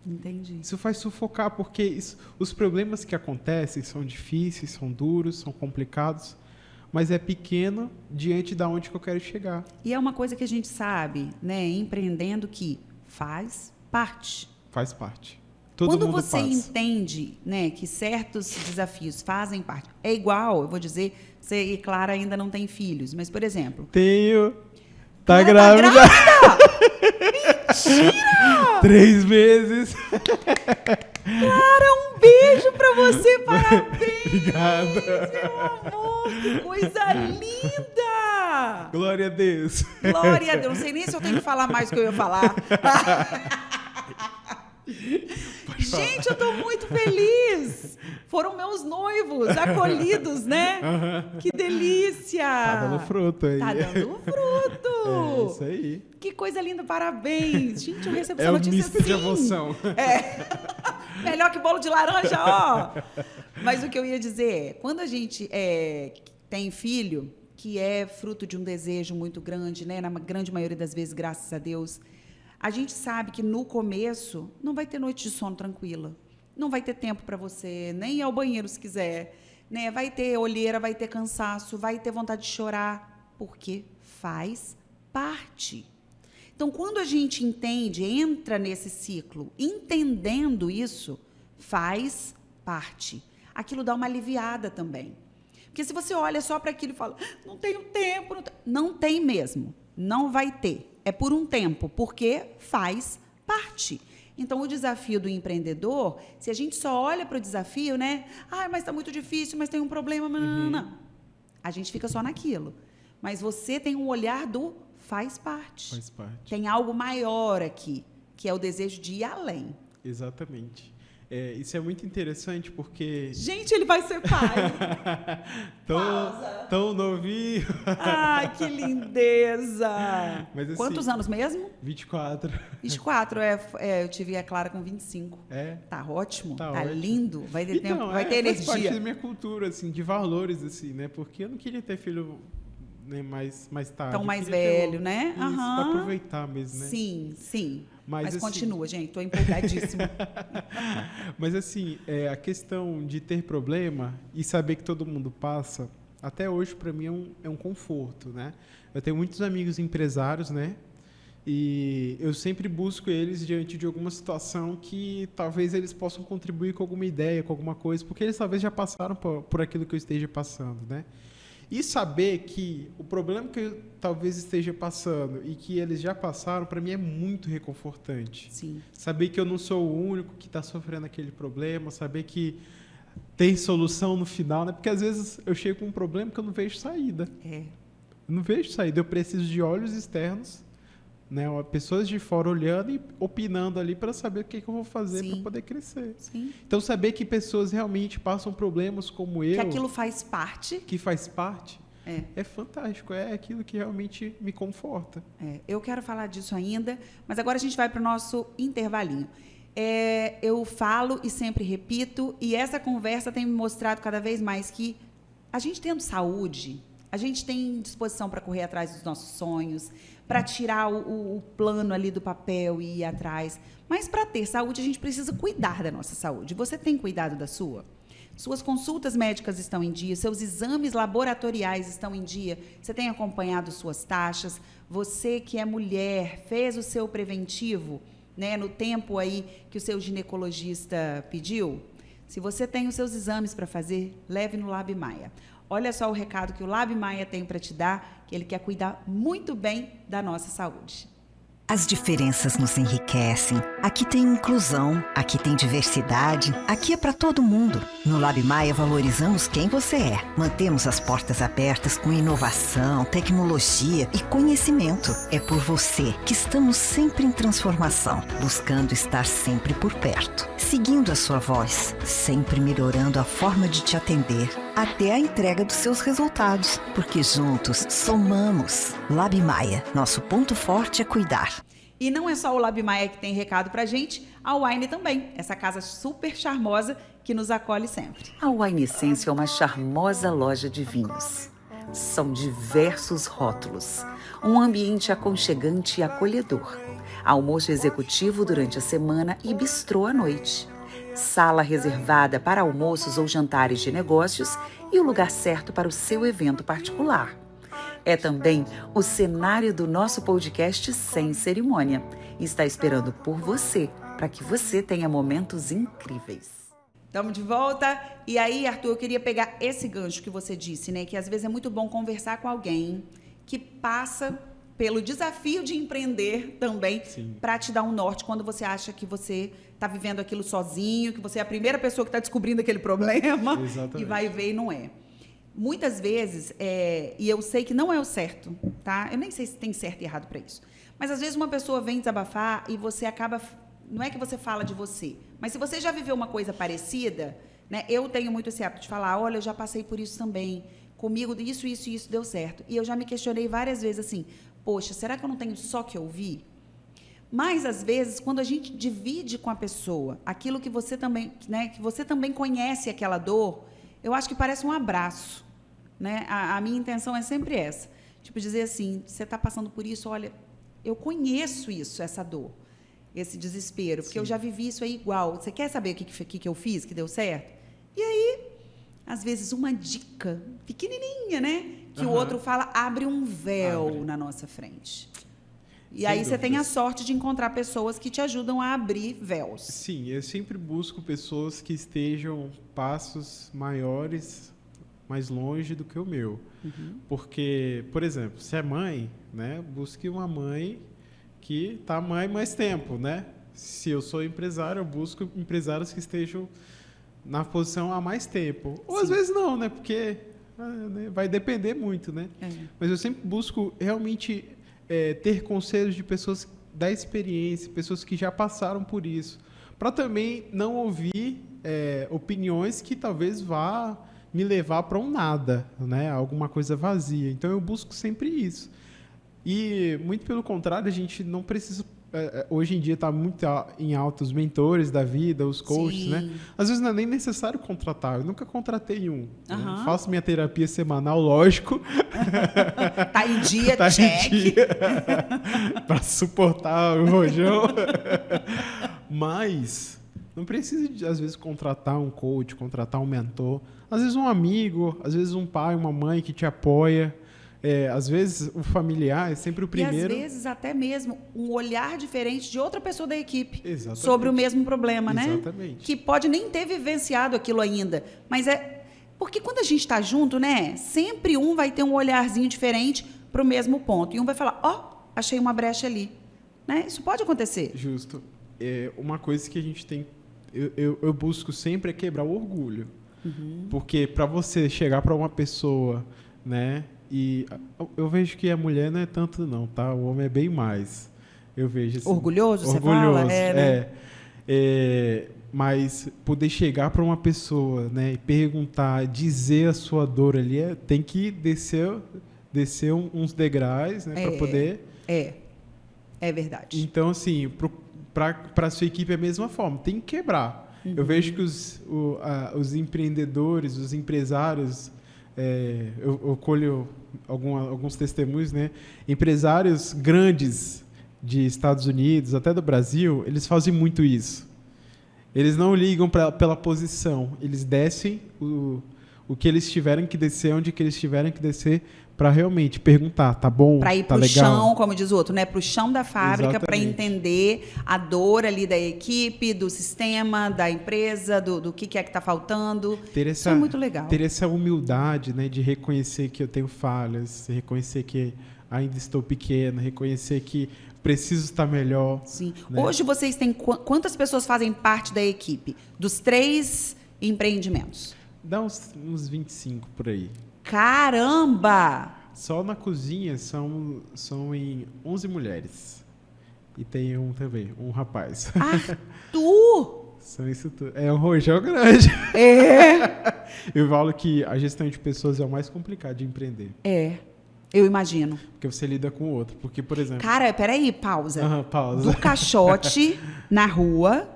Entendi. Isso faz sufocar, porque os problemas que acontecem são difíceis, são duros, são complicados, mas é pequeno diante de onde que eu quero chegar. E é uma coisa que a gente sabe, né, empreendendo, que faz parte. Faz parte. Todo Quando mundo você passa. entende, né, que certos desafios fazem parte, é igual, eu vou dizer, você e Clara ainda não têm filhos, mas, por exemplo... Tá Clara grávida! Tá grávida? Mentira! 3 meses! Clara, um beijo pra você, parabéns! Obrigada! Meu amor, que coisa linda! Glória a Deus! Glória a Deus, não sei nem se eu tenho que falar mais do que eu ia falar. Gente, eu estou muito feliz. Foram meus noivos acolhidos, né? Que delícia! Tá dando fruto aí. Tá dando fruto. É isso aí. Que coisa linda, parabéns. Gente, eu recebo essa É um notícia misto de emoção. Melhor que bolo de laranja, ó. Mas o que eu ia dizer é, quando a gente tem filho, que é fruto de um desejo muito grande, né? Na grande maioria das vezes, graças a Deus, a gente sabe que no começo não vai ter noite de sono tranquila. Não vai ter tempo para você nem ir ao banheiro se quiser, né? Vai ter olheira, vai ter cansaço, vai ter vontade de chorar, porque faz parte. Então, quando a gente entende, entra nesse ciclo, entendendo isso, faz parte. Aquilo dá uma aliviada também. Porque se você olha só para aquilo e fala, não tenho tempo, não tem mesmo, não vai ter. É por um tempo, porque faz parte. Então, o desafio do empreendedor, se a gente só olha para o desafio, né? Ah, mas está muito difícil, mas tem um problema. Não. A gente fica só naquilo. Mas você tem um olhar do faz parte. Faz parte. Tem algo maior aqui, que é o desejo de ir além. Exatamente. Isso é muito interessante porque... Gente, ele vai ser pai. tão novinho. Ah, que lindeza. Mas, assim, quantos anos mesmo? 24. 24, eu tive a Clara com 25. Tá ótimo, tá ótimo. Lindo, vai ter tempo, vai ter energia. Faz parte da energia. minha cultura, assim, de valores, assim, né? Porque eu não queria ter filho, né, mais tarde. Tão mais velho, né? Isso, pra aproveitar mesmo, né? Sim. Mas assim, continua, gente, tô empolgadíssima. Mas, assim, a questão de ter problema e saber que todo mundo passa, até hoje, para mim, é um conforto, né? Eu tenho muitos amigos empresários, né? E eu sempre busco eles diante de alguma situação que talvez eles possam contribuir com alguma ideia, com alguma coisa, porque eles talvez já passaram por aquilo que eu esteja passando, né? E saber que o problema que eu talvez esteja passando e que eles já passaram, para mim é muito reconfortante. Sim. Saber que eu não sou o único que está sofrendo aquele problema, saber que tem solução no final, né? Porque às vezes eu chego com um problema que eu não vejo saída. Eu não vejo saída. Eu preciso de olhos externos, né? Pessoas de fora olhando e opinando ali para saber o que eu vou fazer para poder crescer. Sim. Então, saber que pessoas realmente passam problemas como eu... Que aquilo faz parte. Que faz parte. É fantástico. É aquilo que realmente me conforta. Eu quero falar disso ainda, mas agora a gente vai para o nosso intervalinho. Eu falo e sempre repito, e essa conversa tem me mostrado cada vez mais que a gente tendo saúde, a gente tem disposição para correr atrás dos nossos sonhos, para tirar o plano ali do papel e ir atrás. Mas para ter saúde, a gente precisa cuidar da nossa saúde. Você tem cuidado da sua? Suas consultas médicas estão em dia, seus exames laboratoriais estão em dia, você tem acompanhado suas taxas, você que é mulher, fez o seu preventivo, né, no tempo aí que o seu ginecologista pediu? Se você tem os seus exames para fazer, leve no Lab Maia. Olha só o recado que o Lab Maia tem para te dar, que ele quer cuidar muito bem da nossa saúde. As diferenças nos enriquecem. Aqui tem inclusão, aqui tem diversidade, aqui é para todo mundo. No Lab Maia valorizamos quem você é. Mantemos as portas abertas com inovação, tecnologia e conhecimento. É por você que estamos sempre em transformação, buscando estar sempre por perto. Seguindo a sua voz, sempre melhorando a forma de te atender, até a entrega dos seus resultados. Porque juntos somamos. Lab Maia, nosso ponto forte é cuidar. E não é só o Lab Maia que tem recado pra gente, a Wine também, essa casa super charmosa que nos acolhe sempre. A Wine Essência é uma charmosa loja de vinhos. São diversos rótulos, um ambiente aconchegante e acolhedor, almoço executivo durante a semana e bistrô à noite, sala reservada para almoços ou jantares de negócios e o lugar certo para o seu evento particular. É também o cenário do nosso podcast Sem Cerimônia. E está esperando por você, para que você tenha momentos incríveis. Estamos de volta. E aí, Arthur, eu queria pegar esse gancho que você disse, né? Que às vezes é muito bom conversar com alguém que passa pelo desafio de empreender também, para te dar um norte quando você acha que você está vivendo aquilo sozinho, que você é a primeira pessoa que está descobrindo aquele problema. Exatamente. E vai ver e não é. Muitas vezes, e eu sei que não é o certo, tá? Eu nem sei se tem certo e errado para isso. Mas, às vezes, uma pessoa vem desabafar e você acaba... Não é que você fala de você, mas se você já viveu uma coisa parecida, né? Eu tenho muito esse hábito de falar, olha, eu já passei por isso também. Comigo, isso deu certo. E eu já me questionei várias vezes assim, poxa, será que eu não tenho só que ouvir? Mas, às vezes, quando a gente divide com a pessoa aquilo que você também, né, que você também conhece aquela dor, eu acho que parece um abraço. Né? A minha intenção é sempre essa. Tipo, dizer assim, você está passando por isso, olha, eu conheço isso, essa dor, esse desespero, porque eu já vivi isso aí igual. Você quer saber o que eu fiz, que deu certo? E aí, às vezes, uma dica pequenininha, né? Que o outro fala, abre um véu na nossa frente. E Sem aí dúvidas. você tem a sorte de encontrar pessoas que te ajudam a abrir véus. Sim, eu sempre busco pessoas que estejam passos maiores, mais longe do que o meu. Porque, por exemplo, se é mãe, né, busque uma mãe que está mãe mais tempo, né? Se eu sou empresário, eu busco empresários que estejam na posição há mais tempo. Ou às vezes não, né? Porque né, vai depender muito, né? Mas eu sempre busco realmente ter conselhos de pessoas da experiência, pessoas que já passaram por isso. para também não ouvir opiniões que talvez vá me levar para um nada, né? Alguma coisa vazia. Então eu busco sempre isso. E muito pelo contrário, a gente não precisa. Hoje em dia está muito em alta os mentores da vida, os coaches, Sim. né? Às vezes não é nem necessário contratar. Eu nunca contratei um. Aham. Né? Faço minha terapia semanal, lógico. Tá em dia, Tá em check. dia. Para suportar o rojão. Mas não precisa, às vezes, contratar um coach, contratar um mentor. Às vezes um amigo, às vezes um pai, uma mãe que te apoia. Às vezes o familiar é sempre o primeiro. E às vezes até mesmo um olhar diferente de outra pessoa da equipe. Exatamente. Sobre o mesmo problema, né? Exatamente. Que pode nem ter vivenciado aquilo ainda. Mas porque quando a gente está junto, né? Sempre um vai ter um olharzinho diferente para o mesmo ponto. E um vai falar, achei uma brecha ali. Né? Isso pode acontecer. Justo. Uma coisa que a gente tem... Eu busco sempre é quebrar o orgulho. Uhum. Porque para você chegar para uma pessoa, né? E eu vejo que a mulher não é tanto não, tá? O homem é bem mais. Eu vejo assim, Orgulhoso, você fala? Né? Mas poder chegar para uma pessoa, né, e perguntar, dizer a sua dor ali, tem que descer uns degraus, né, para poder... É verdade. Então, assim, para a sua equipe é a mesma forma, tem que quebrar. Uhum. Eu vejo que os empreendedores, os empresários... eu colho alguns testemunhos, né? Empresários grandes de Estados Unidos, até do Brasil, eles fazem muito isso. Eles não ligam pela posição, eles descem o que eles tiverem que descer, onde que eles tiverem que descer, para realmente perguntar, tá bom? Para ir tá para o legal? chão, como diz o outro, né? Para o chão da fábrica, para Exatamente. entender a dor ali da equipe, do sistema, da empresa, do que é que está faltando. Isso é muito legal. Ter essa humildade, né, de reconhecer que eu tenho falhas, reconhecer que ainda estou pequeno, reconhecer que preciso estar melhor. Sim. Né? Hoje vocês têm quantas pessoas fazem parte da equipe? Dos 3 empreendimentos? Dá uns 25 por aí. Caramba! Só na cozinha são em 11 mulheres. E tem um rapaz. Arthur! São isso tudo. É um rojão grande. Eu falo que a gestão de pessoas é o mais complicado de empreender. Eu imagino. Porque você lida com o outro. Porque, por exemplo... Cara, peraí, pausa. Pausa. Do caixote na rua,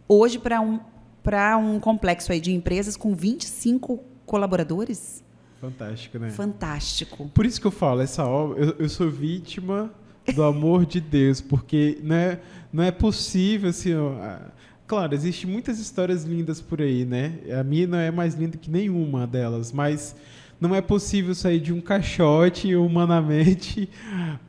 hoje para um complexo aí de empresas com 25 colaboradores? Fantástico, né? Fantástico. Por isso que eu falo, essa obra, eu sou vítima do amor de Deus, porque não é possível, assim, claro, existem muitas histórias lindas por aí, né? A minha não é mais linda que nenhuma delas, mas não é possível sair de um caixote humanamente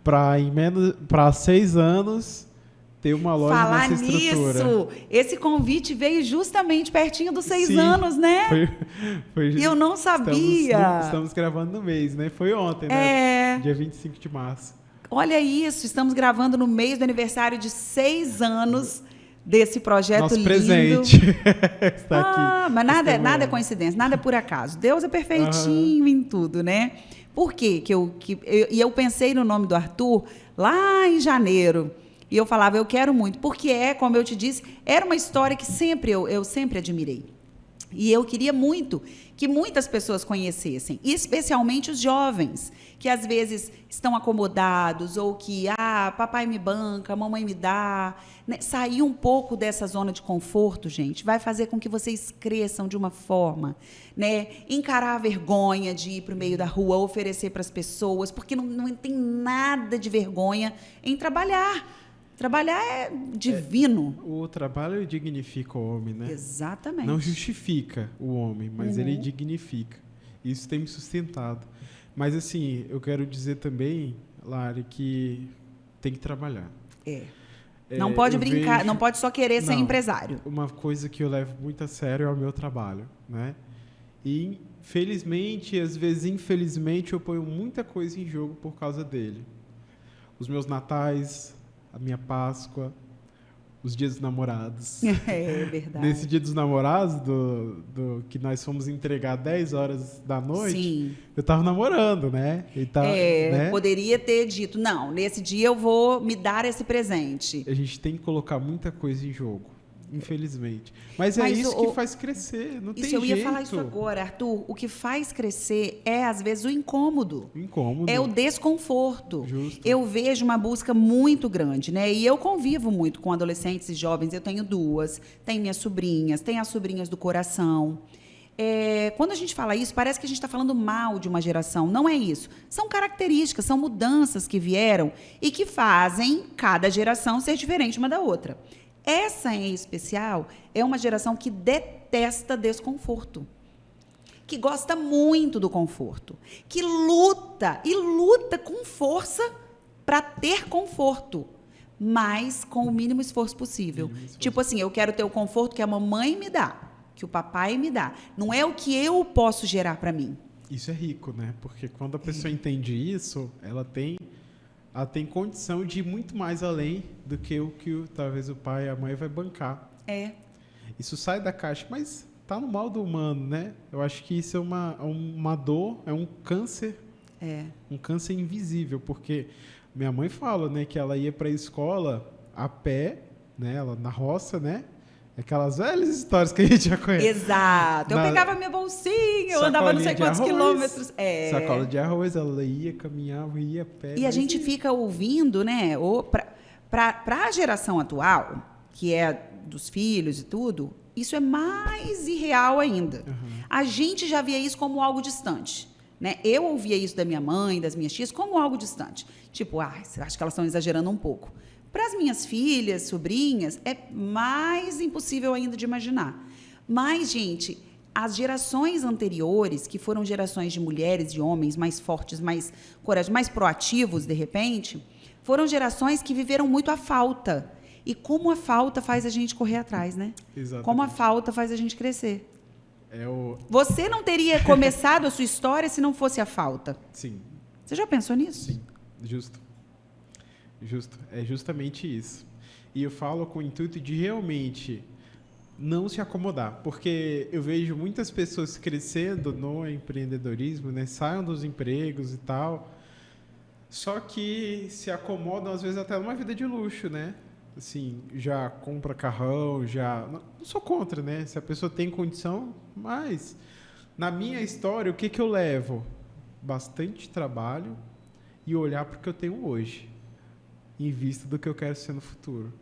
para 6 anos ter uma loja Falar nessa estrutura. nisso, esse convite veio justamente pertinho dos 6 Sim, anos, né? Eu não sabia. Estamos gravando no mês, né? Foi ontem, né? Dia 25 de março. Olha isso, estamos gravando no mês do aniversário de 6 anos desse projeto Nosso lindo. presente está aqui. Mas nada é coincidência, nada é por acaso. Deus é perfeitinho em tudo, né? Por quê? Eu pensei no nome do Arthur lá em janeiro. E eu falava, eu quero muito. Porque como eu te disse, era uma história que eu sempre admirei. E eu queria muito que muitas pessoas conhecessem, especialmente os jovens, que às vezes estão acomodados ou que, papai me banca, mamãe me dá. Né? Sair um pouco dessa zona de conforto, gente, vai fazer com que vocês cresçam de uma forma, né? Encarar a vergonha de ir para o meio da rua, oferecer para as pessoas, porque não tem nada de vergonha em trabalhar. Trabalhar é divino. O trabalho dignifica o homem, né? Exatamente. Não justifica o homem, mas ele dignifica. Isso tem me sustentado. Mas, assim, eu quero dizer também, Lari, que tem que trabalhar. Não pode brincar, não pode só querer ser empresário. Uma coisa que eu levo muito a sério é o meu trabalho, né? E, felizmente, às vezes, infelizmente, eu ponho muita coisa em jogo por causa dele. Os meus natais, a minha Páscoa, os dias dos namorados. É verdade. Nesse dia dos namorados, que nós fomos entregar 10 horas da noite, Sim. Eu estava namorando, né? Né? Poderia ter dito, não, nesse dia eu vou me dar esse presente. A gente tem que colocar muita coisa em jogo. Infelizmente. Mas é isso que faz crescer, não tem jeito. Isso, eu ia falar isso agora, Arthur. O que faz crescer é, às vezes, o incômodo. O incômodo. É o desconforto. Justo. Eu vejo uma busca muito grande, né? E eu convivo muito com adolescentes e jovens. Eu tenho 2, tenho minhas sobrinhas, tenho as sobrinhas do coração. Quando a gente fala isso, parece que a gente está falando mal de uma geração. Não é isso. São características, são mudanças que vieram e que fazem cada geração ser diferente uma da outra. Essa, em especial, é uma geração que detesta desconforto, que gosta muito do conforto, que luta e luta com força para ter conforto, mas com o mínimo esforço possível. Tipo assim, eu quero ter o conforto que a mamãe me dá, que o papai me dá. Não é o que eu posso gerar para mim. Isso é rico, né? Porque quando a pessoa entende isso, ela tem condição de ir muito mais além do que o que talvez o pai e a mãe vai bancar. Isso sai da caixa, mas tá no mal do humano, né? Eu acho que isso é uma dor, é um câncer, um câncer invisível, porque minha mãe fala, né, que ela ia para a escola a pé, né, ela na roça, né? Aquelas velhas histórias que a gente já conhece. Exato. Eu pegava minha bolsinha, eu andava não sei quantos quilômetros. Sacola de arroz, ela ia, caminhava, ia a pé. E a gente fica ouvindo, né? Para a geração atual, que é dos filhos e tudo, isso é mais irreal ainda. A gente já via isso como algo distante. Né? Eu ouvia isso da minha mãe, das minhas tias, como algo distante. Tipo, acho que elas estão exagerando um pouco. Para as minhas filhas, sobrinhas, é mais impossível ainda de imaginar. Mas, gente, as gerações anteriores, que foram gerações de mulheres e homens mais fortes, mais corajosos, mais proativos, de repente, foram gerações que viveram muito a falta. E como a falta faz a gente correr atrás, né? Exatamente. Como a falta faz a gente crescer. Você não teria começado a sua história se não fosse a falta. Sim. Você já pensou nisso? Sim, justo. É justamente isso. E eu falo com o intuito de realmente não se acomodar, porque eu vejo muitas pessoas crescendo no empreendedorismo, né, saiam dos empregos e tal, só que se acomodam às vezes até numa vida de luxo, né? Assim, já compra carrão, já... Não sou contra, né? Se a pessoa tem condição, mas na minha história, o que eu levo? Bastante trabalho e olhar para o que eu tenho hoje, em vista do que eu quero ser no futuro.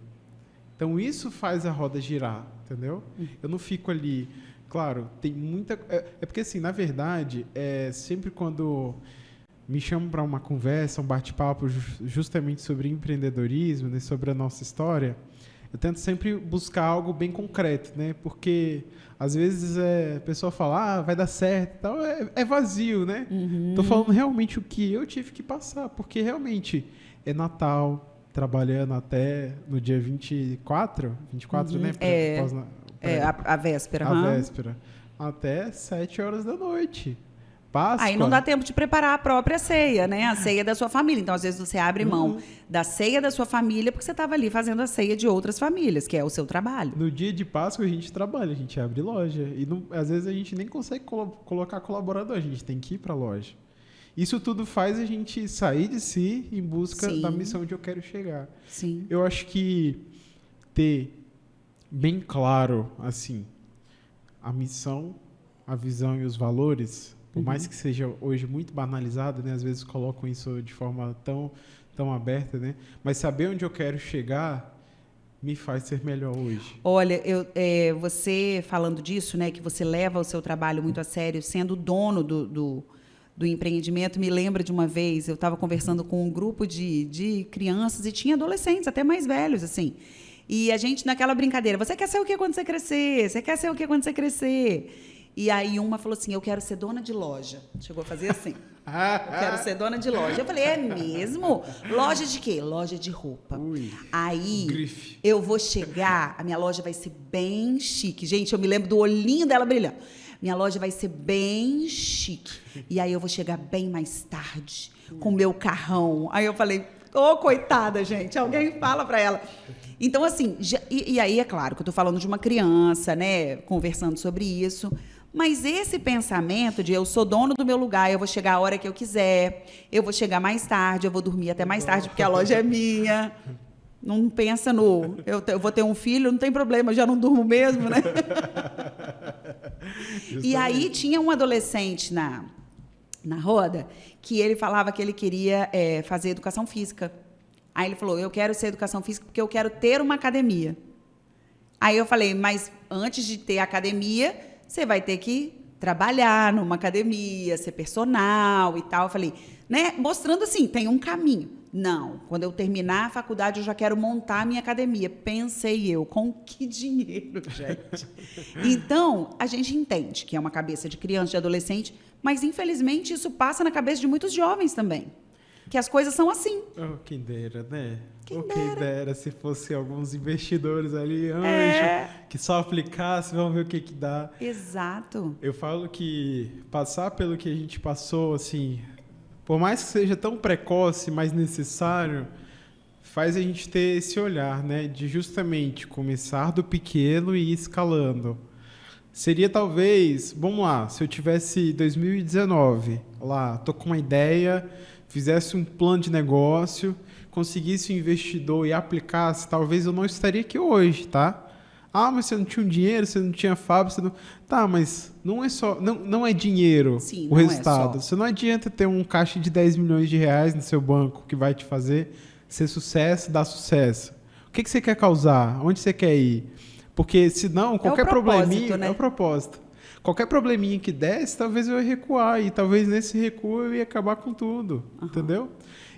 Então, isso faz a roda girar, entendeu? Eu não fico ali... Claro, tem muita... É porque, assim, na verdade, sempre quando me chamam para uma conversa, um bate-papo justamente sobre empreendedorismo, né, sobre a nossa história, eu tento sempre buscar algo bem concreto, né? Porque, às vezes, a pessoa fala, vai dar certo e tal, é vazio, né? Estou falando realmente o que eu tive que passar, porque realmente é Natal, trabalhando até no dia 24, né? A véspera. A véspera. Até 7 horas da noite. Páscoa. Aí não dá tempo de preparar a própria ceia, né? A ceia da sua família. Então, às vezes, você abre mão da ceia da sua família porque você estava ali fazendo a ceia de outras famílias, que é o seu trabalho. No dia de Páscoa, a gente trabalha, a gente abre loja. E às vezes a gente nem consegue colocar colaborador, a gente tem que ir para a loja. Isso tudo faz a gente sair de si em busca da missão onde eu quero chegar. Sim. Eu acho que ter bem claro, assim, a missão, a visão e os valores... Por mais que seja hoje muito banalizado, né? Às vezes colocam isso de forma tão aberta, né? Mas saber onde eu quero chegar me faz ser melhor hoje. Olha, você falando disso, né? Que você leva o seu trabalho muito a sério, sendo dono do empreendimento, me lembra de uma vez, eu estava conversando com um grupo de crianças e tinha adolescentes, até mais velhos, assim. E a gente, naquela brincadeira, você quer ser o que quando você crescer? Você quer ser o que quando você crescer? E aí uma falou assim, eu quero ser dona de loja. Chegou a fazer assim. Eu quero ser dona de loja. Eu falei, é mesmo? Loja de quê? Loja de roupa. Aí grife. Eu vou chegar, a minha loja vai ser bem chique. Gente, eu me lembro do olhinho dela brilhando. Minha loja vai ser bem chique. E aí eu vou chegar bem mais tarde, com o meu carrão. Aí eu falei, coitada, gente, alguém fala para ela. Então, assim, e aí é claro que eu estou falando de uma criança, né, conversando sobre isso, mas esse pensamento de eu sou dono do meu lugar, eu vou chegar a hora que eu quiser, eu vou chegar mais tarde, eu vou dormir até mais tarde, porque a loja é minha. Não pensa no... Eu vou ter um filho, não tem problema, eu já não durmo mesmo, né? E aí tinha um adolescente na roda que ele falava que ele queria fazer educação física. Aí ele falou, eu quero ser educação física porque eu quero ter uma academia. Aí eu falei, mas antes de ter academia, você vai ter que trabalhar numa academia, ser personal e tal. Eu falei, né? Mostrando assim, tem um caminho. Não, quando eu terminar a faculdade, eu já quero montar a minha academia. Pensei eu, com que dinheiro, gente? Então, a gente entende que é uma cabeça de criança, de adolescente, mas, infelizmente, isso passa na cabeça de muitos jovens também. Que as coisas são assim. Oh, quem dera, né? Quem dera se fosse alguns investidores ali, anjo, que só aplicasse, vamos ver o que dá. Exato. Eu falo que passar pelo que a gente passou, assim, por mais que seja tão precoce, mas necessário, faz a gente ter esse olhar, né? De justamente começar do pequeno e ir escalando. Seria talvez, vamos lá, se eu tivesse 2019, lá, tô com uma ideia, fizesse um plano de negócio, conseguisse um investidor e aplicasse, talvez eu não estaria aqui hoje, tá? Ah, mas você não tinha um dinheiro, você não tinha fábrica, você não... Tá, mas não é só, não é dinheiro. Sim, o resultado. Você não adianta ter um caixa de 10 milhões de reais no seu banco que vai te fazer ser sucesso, dar sucesso. O que você quer causar? Onde você quer ir? Porque senão, qualquer probleminha... Né? É o propósito. Qualquer probleminha que desse, talvez eu ia recuar. E talvez nesse recuo eu ia acabar com tudo. Entendeu?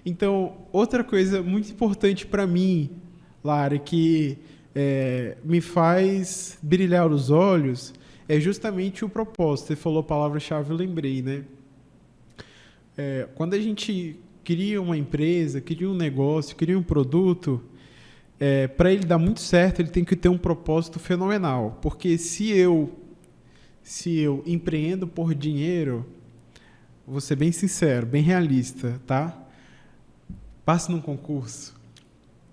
Então, outra coisa muito importante para mim, Lara, que me faz brilhar os olhos, é justamente o propósito. Você falou a palavra-chave, eu lembrei, né? Quando a gente cria uma empresa, cria um negócio, cria um produto... para ele dar muito certo, ele tem que ter um propósito fenomenal. Porque se eu empreendo por dinheiro, vou ser bem sincero, bem realista, tá? Passe num concurso.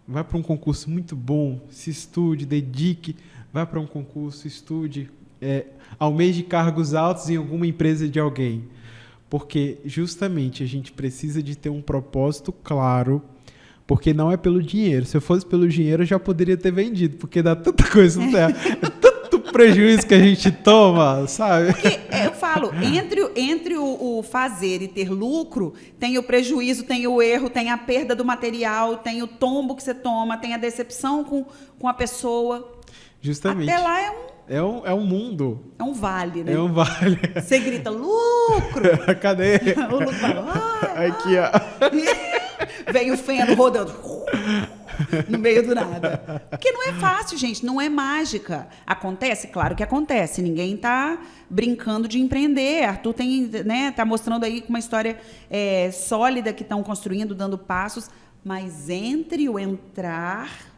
Vai para um concurso muito bom, se estude, dedique, vai para um concurso, estude, almeje cargos altos em alguma empresa de alguém. Porque justamente a gente precisa de ter um propósito claro. Porque não é pelo dinheiro. Se eu fosse pelo dinheiro, eu já poderia ter vendido. Porque dá tanta coisa no terra. É tanto prejuízo que a gente toma, sabe? Porque eu falo, entre o fazer e ter lucro, tem o prejuízo, tem o erro, tem a perda do material, tem o tombo que você toma, tem a decepção com a pessoa. Justamente. Até lá é um mundo. É um vale, né? É um vale. Você grita, lucro! Cadê? O lucro fala, aqui, ó. Vem o feno rodando no meio do nada. Porque não é fácil, gente, não é mágica. Acontece? Claro que acontece. Ninguém está brincando de empreender. Arthur tá mostrando aí uma história sólida que estão construindo, dando passos. Mas entre o entrar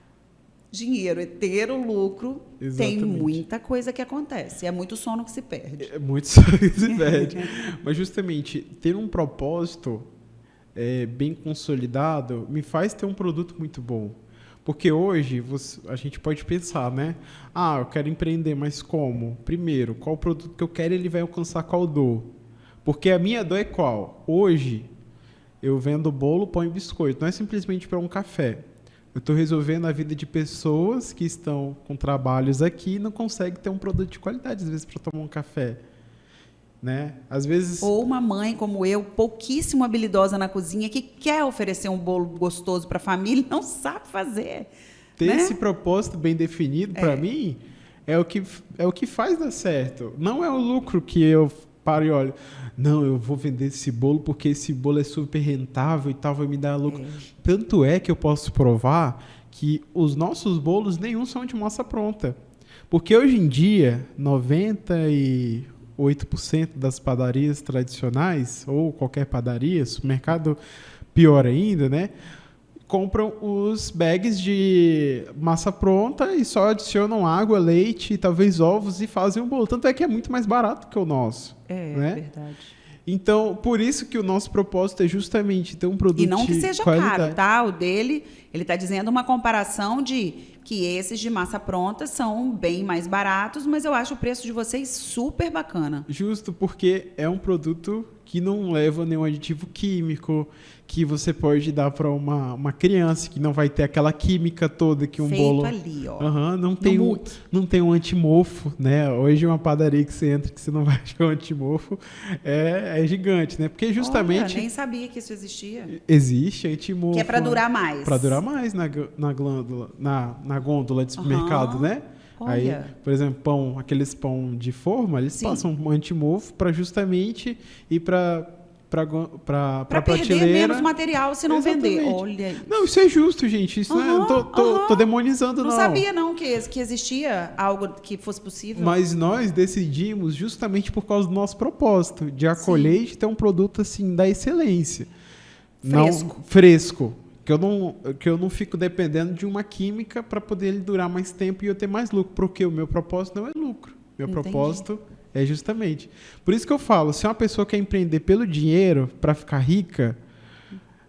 dinheiro e ter o lucro, tem muita coisa que acontece. É muito sono que se perde. É muito sono que se perde. Mas justamente, ter um propósito... bem consolidado, me faz ter um produto muito bom. Porque hoje a gente pode pensar, né? Ah, eu quero empreender, mas como? Primeiro, qual produto que eu quero ele vai alcançar qual dor? Porque a minha dor é qual? Hoje, eu vendo bolo, pão e biscoito. Não é simplesmente para um café. Eu estou resolvendo a vida de pessoas que estão com trabalhos aqui e não conseguem ter um produto de qualidade, às vezes, para tomar um café. Né? Às vezes... Ou uma mãe como eu, pouquíssimo habilidosa na cozinha, que quer oferecer um bolo gostoso para a família e não sabe fazer. Ter né? esse propósito bem definido, para mim, é o que faz dar certo. Não é o lucro que eu paro e olho. Não, eu vou vender esse bolo porque esse bolo é super rentável e tal, vai me dar lucro. Tanto é que eu posso provar que os nossos bolos, nenhum são de massa pronta. Porque hoje em dia, 98% das padarias tradicionais, ou qualquer padaria, supermercado, pior ainda, né? Compram os bags de massa pronta e só adicionam água, leite, talvez ovos e fazem um bolo. Tanto é que é muito mais barato que o nosso. Né? Verdade. Então, por isso que o nosso propósito é justamente ter um produto de qualidade. E não que seja caro, tá? O dele, ele está dizendo uma comparação de que esses de massa pronta são bem mais baratos, mas eu acho o preço de vocês super bacana. Justo, porque é um produto que não leva nenhum aditivo químico, que você pode dar para uma criança, que não vai ter aquela química toda que um Feito bolo... ali, ó. Não tem um antimofo, né? Hoje uma padaria que você entra que você não vai achar um antimofo é gigante, né? Porque justamente... Olha, nem sabia que isso existia. Existe antimofo. Que é para durar mais. Para durar mais na gôndola de supermercado, né? Aí, Olha. por exemplo, aqueles pão de forma, eles passam um antimofo para justamente ir para Para perder prateleira. menos material se não Exatamente. vender. Olha isso. Não, isso é justo, gente. Isso não tô demonizando, não. Não sabia, não, que existia algo que fosse possível. Mas nós decidimos justamente por causa do nosso propósito, de acolher e de ter um produto assim da excelência. Fresco. Que eu não fico dependendo de uma química para poder ele durar mais tempo e eu ter mais lucro. Porque o meu propósito não é lucro. Meu propósito é justamente. Por isso que eu falo, se uma pessoa quer empreender pelo dinheiro para ficar rica...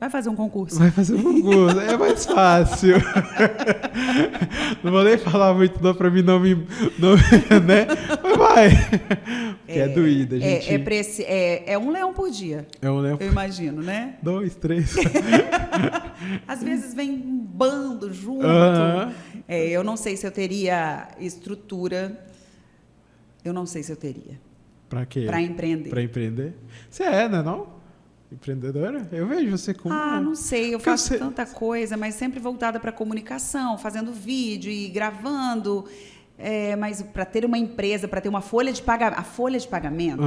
Vai fazer um concurso. É mais fácil. Não vou nem falar muito não para mim não me... né? Mas vai. Que é doída, gente. É um leão por dia. É um leão. Eu imagino, né? 2, 3. Às vezes vem um bando junto. Eu não sei se eu teria estrutura. Eu não sei se eu teria. Para quê? Para empreender. Para empreender? Você é, né, não? Empreendedora? Eu vejo você como... não sei. Eu faço tanta coisa, mas sempre voltada para comunicação, fazendo vídeo e gravando. Mas para ter uma empresa, para ter uma folha de pagamento... A folha de pagamento,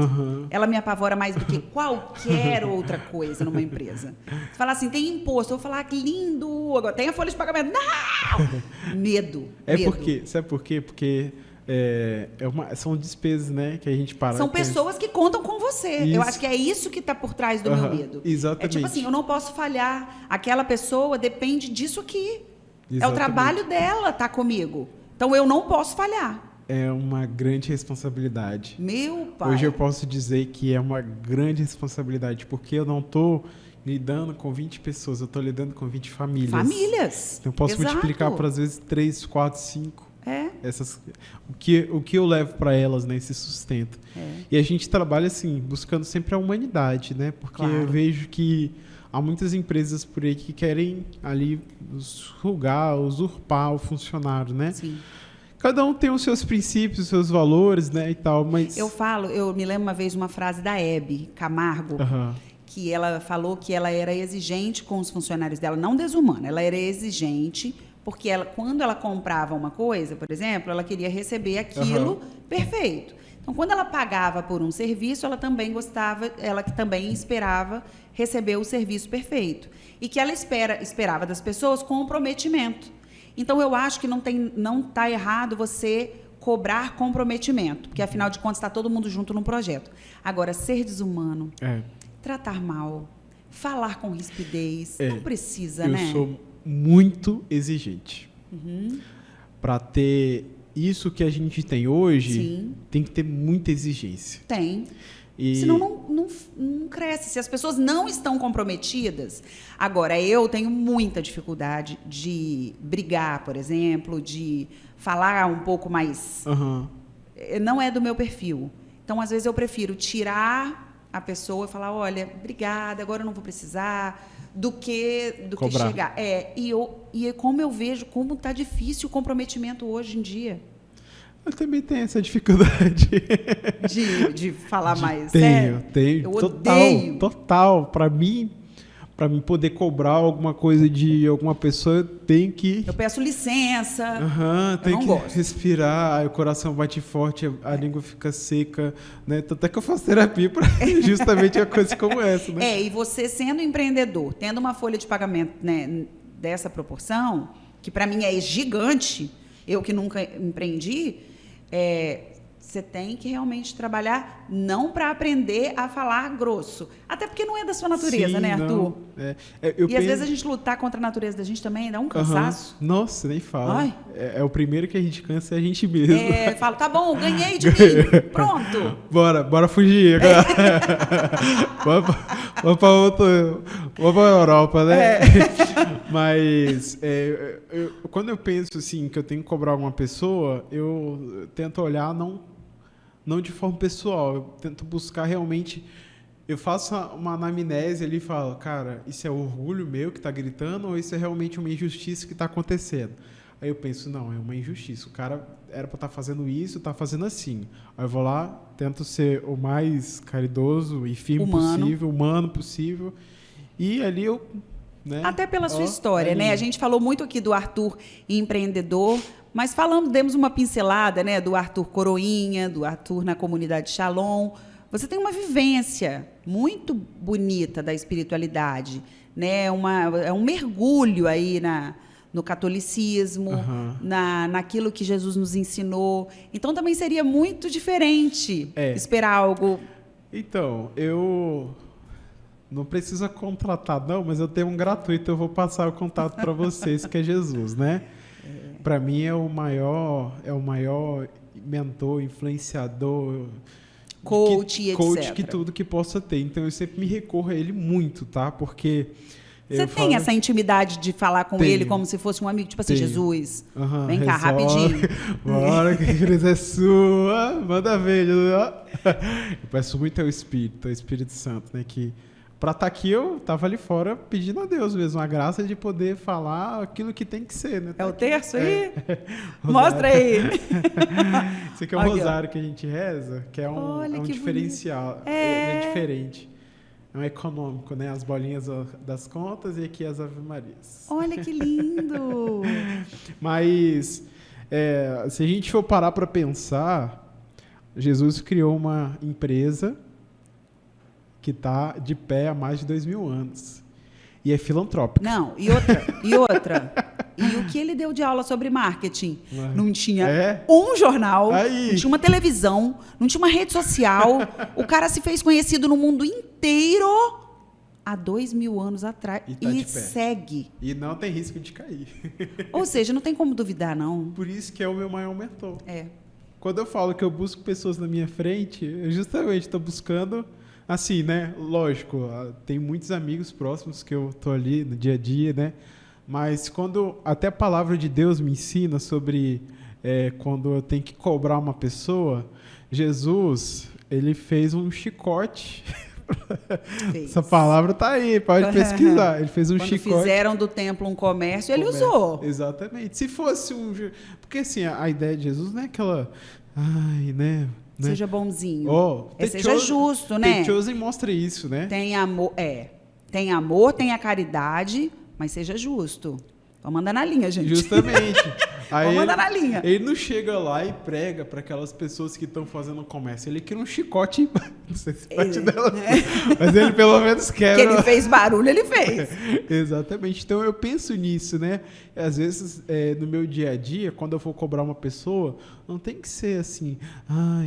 ela me apavora mais do que qualquer outra coisa numa empresa. Você fala assim, tem imposto. Eu vou falar, que lindo! Agora tem a folha de pagamento. Não! Medo. Sabe por quê? Porque... são despesas, né, que a gente para. São pessoas que contam com você. Isso. Eu acho que é isso que está por trás do meu medo. Exatamente. É tipo assim, eu não posso falhar. Aquela pessoa depende disso aqui. Exatamente. É o trabalho dela estar comigo. Então eu não posso falhar. É uma grande responsabilidade. Meu pai. Hoje eu posso dizer que é uma grande responsabilidade, porque eu não estou lidando com 20 pessoas, eu estou lidando com 20 famílias. Famílias. Eu posso Exato. multiplicar por, às vezes, 3, 4, 5. O que eu levo para elas nesse sustento. E a gente trabalha assim, buscando sempre a humanidade, né? Porque eu vejo que há muitas empresas por aí que querem ali usurpar o funcionário, né? Sim. Cada um tem os seus princípios, os seus valores, né, e tal, mas... Eu me lembro uma vez de uma frase da Hebe Camargo, que ela falou que ela era exigente com os funcionários dela, não desumana, ela era exigente... Porque quando ela comprava uma coisa, por exemplo, ela queria receber aquilo perfeito. Então, quando ela pagava por um serviço, ela também esperava receber o serviço perfeito. E que ela esperava das pessoas comprometimento. Então, eu acho que não está errado você cobrar comprometimento, porque, afinal de contas, está todo mundo junto num projeto. Agora, ser desumano, tratar mal, falar com rispidez, não precisa, né? Eu sou muito exigente. Para ter isso que a gente tem hoje, tem que ter muita exigência. Tem. Senão não cresce. Se as pessoas não estão comprometidas... Agora, eu tenho muita dificuldade de brigar, por exemplo, de falar um pouco mais... Não é do meu perfil. Então, às vezes, eu prefiro tirar a pessoa e falar, olha, obrigada, agora eu não vou precisar... do que chegar. E como eu vejo como está difícil o comprometimento hoje em dia. Eu também tenho essa dificuldade. De falar mais. Tenho. Eu odeio. Total. Para mim poder cobrar alguma coisa de alguma pessoa, eu tenho que... Eu peço licença. Tenho que respirar, aí o coração bate forte, a língua fica seca, né? Até que eu faço terapia para justamente uma coisa como essa, né? E você sendo empreendedor, tendo uma folha de pagamento, né, dessa proporção, que para mim é gigante, eu que nunca empreendi, você tem que realmente trabalhar não para aprender a falar grosso. Até porque não é da sua natureza, né, Arthur? Às vezes a gente lutar contra a natureza da gente também dá um cansaço. Nossa, nem fala. É o primeiro que a gente cansa é a gente mesmo. Fala, tá bom, ganhei de mim. Pronto. Bora fugir agora. Vamos para a Europa, né? Mas quando eu penso assim, que eu tenho que cobrar alguma pessoa, eu tento olhar não de forma pessoal, eu tento buscar realmente eu faço uma anamnese ali e falo, cara, isso é orgulho meu que está gritando ou isso é realmente uma injustiça que está acontecendo? Aí eu penso, não, é uma injustiça. O cara era para estar fazendo isso, está fazendo assim. Aí eu vou lá, tento ser o mais caridoso e firme possível, humano possível. E ali eu... Né? Até pela sua história, né? A gente falou muito aqui do Arthur empreendedor, mas demos uma pincelada, né? Do Arthur Coroinha, do Arthur na comunidade Shalom. Você tem uma vivência muito bonita da espiritualidade, né? É um mergulho aí no catolicismo, naquilo que Jesus nos ensinou. Então, também seria muito diferente esperar algo... Então, eu não precisa contratar, não, mas eu tenho um gratuito, eu vou passar o contato para vocês, que é Jesus, né? Para mim, é o maior mentor, influenciador... Coach, etc. Que tudo que possa ter. Então, eu sempre me recorro a ele muito, tá? Porque... Você tem essa intimidade de falar com ele como se fosse um amigo, tipo assim, Jesus, vem cá, rapidinho. Bora, que a igreja é sua, manda ver. Eu peço muito ao Espírito Santo, né? Que para estar aqui, eu estava ali fora pedindo a Deus mesmo, a graça de poder falar aquilo que tem que ser, né? É o terço aí? Mostra aí. Esse aqui é o rosário que a gente reza, que é um diferencial, é diferente. É um econômico, né? As bolinhas das contas e aqui as Ave Marias. Olha que lindo! Mas, se a gente for parar para pensar, Jesus criou uma empresa que está de pé há mais de 2000 anos. E é filantrópica. Não, e outra. E o que ele deu de aula sobre marketing? Não tinha um jornal, não tinha uma televisão, não tinha uma rede social. O cara se fez conhecido no mundo inteiro há 2000 anos atrás. E segue. E não tem risco de cair. Ou seja, não tem como duvidar, não. Por isso que é o meu maior mentor. Quando eu falo que eu busco pessoas na minha frente, eu justamente estou buscando... Assim, né? Lógico, tem muitos amigos próximos que eu tô ali no dia a dia, né? Mas quando até a palavra de Deus me ensina sobre quando eu tenho que cobrar uma pessoa, Jesus, ele fez um chicote. Essa palavra tá aí, pode pesquisar. Ele fez um chicote. Quando fizeram do templo um comércio, ele usou. Exatamente. Se fosse porque assim, a ideia de Jesus não é aquela... Ai, né? Seja bonzinho. Seja justo, né? The Chosen mostra isso, né? Tem amor, tem amor, tem a caridade, mas seja justo. Vamos andar na linha, gente. Justamente. Aí vamos andar na linha. Ele não chega lá e prega para aquelas pessoas que estão fazendo comércio. Ele quer um chicote. Não sei se bate dela. Mas ele pelo menos quer. Que ele fez barulho, ele fez. Exatamente. Então eu penso nisso, né? Às vezes, no meu dia a dia, quando eu for cobrar uma pessoa, não tem que ser assim,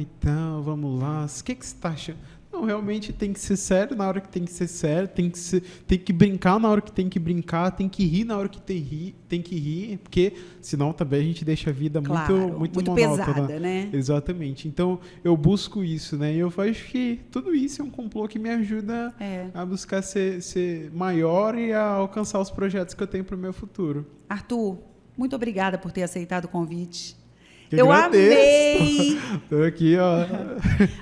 então, vamos lá. O que você está achando? Não, realmente tem que ser sério na hora que tem que ser sério, tem que brincar na hora que tem que brincar, tem que rir na hora que tem que rir, porque senão também a gente deixa a vida muito monótona. Pesada, né? Exatamente. Então, eu busco isso, né? E eu acho que tudo isso é um complô que me ajuda a buscar ser maior e a alcançar os projetos que eu tenho para o meu futuro. Arthur, muito obrigada por ter aceitado o convite. Eu amei! Estou aqui, ó.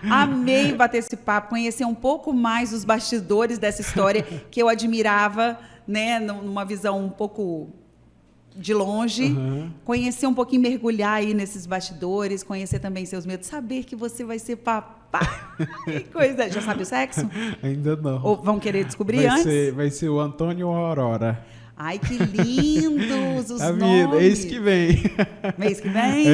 Amei bater esse papo, conhecer um pouco mais os bastidores dessa história que eu admirava, né, numa visão um pouco de longe. Conhecer um pouquinho, mergulhar aí nesses bastidores, conhecer também seus medos, saber que você vai ser papai. Que coisa! Já sabe o sexo? Ainda não. Ou vão querer descobrir antes? Vai ser o Antônio ou a Aurora. Ai, que lindos os nomes. Mês que vem. Mês que vem?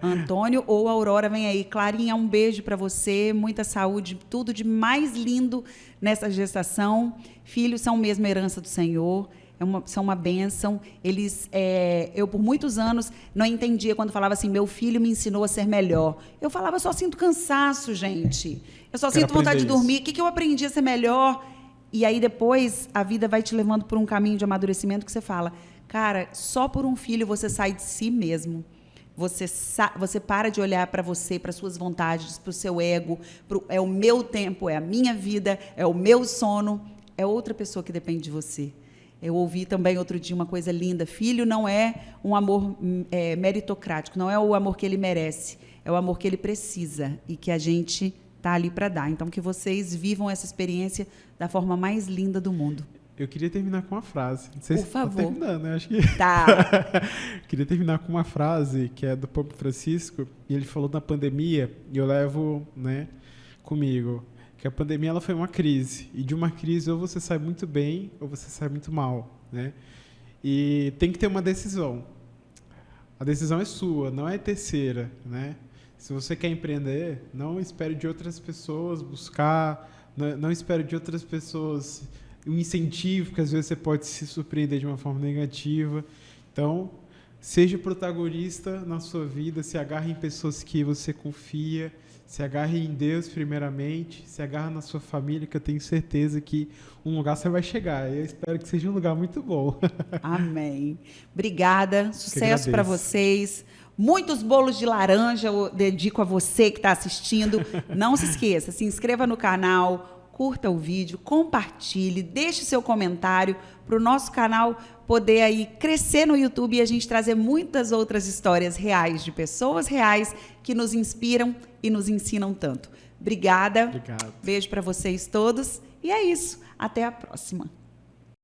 Antônio ou Aurora, vem aí. Clarinha, um beijo para você, muita saúde, tudo de mais lindo nessa gestação. Filhos são mesmo herança do Senhor, são uma bênção. Eu, por muitos anos, não entendia quando falava assim, meu filho me ensinou a ser melhor. Eu falava, eu só sinto cansaço, gente. Eu só sinto vontade de dormir. O que eu aprendi a ser melhor? E aí depois a vida vai te levando por um caminho de amadurecimento que você fala, cara, só por um filho você sai de si mesmo. Você para de olhar para você, para suas vontades, para o seu ego, é o meu tempo, é a minha vida, é o meu sono, é outra pessoa que depende de você. Eu ouvi também outro dia uma coisa linda, filho não é um amor meritocrático, não é o amor que ele merece, é o amor que ele precisa e que a gente está ali para dar. Então, que vocês vivam essa experiência da forma mais linda do mundo. Eu queria terminar com uma frase. Não sei Por se favor. tá terminando, né? Acho que... Tá. Queria terminar com uma frase que é do Papa Francisco, e ele falou na pandemia, e eu levo, né, comigo, que a pandemia ela foi uma crise, e de uma crise ou você sai muito bem ou você sai muito mal, né? E tem que ter uma decisão. A decisão é sua, não é terceira, né? Se você quer empreender, não espere de outras pessoas buscar, não espere de outras pessoas um incentivo, que às vezes você pode se surpreender de uma forma negativa. Então, seja protagonista na sua vida, se agarre em pessoas que você confia, se agarre em Deus primeiramente, se agarre na sua família, que eu tenho certeza que um lugar você vai chegar. Eu espero que seja um lugar muito bom. Amém. Obrigada, sucesso para vocês. Muitos bolos de laranja eu dedico a você que está assistindo. Não se esqueça, se inscreva no canal, curta o vídeo, compartilhe, deixe seu comentário para o nosso canal poder aí crescer no YouTube e a gente trazer muitas outras histórias reais de pessoas reais que nos inspiram e nos ensinam tanto. Obrigada. Obrigado. Beijo para vocês todos. E é isso. Até a próxima.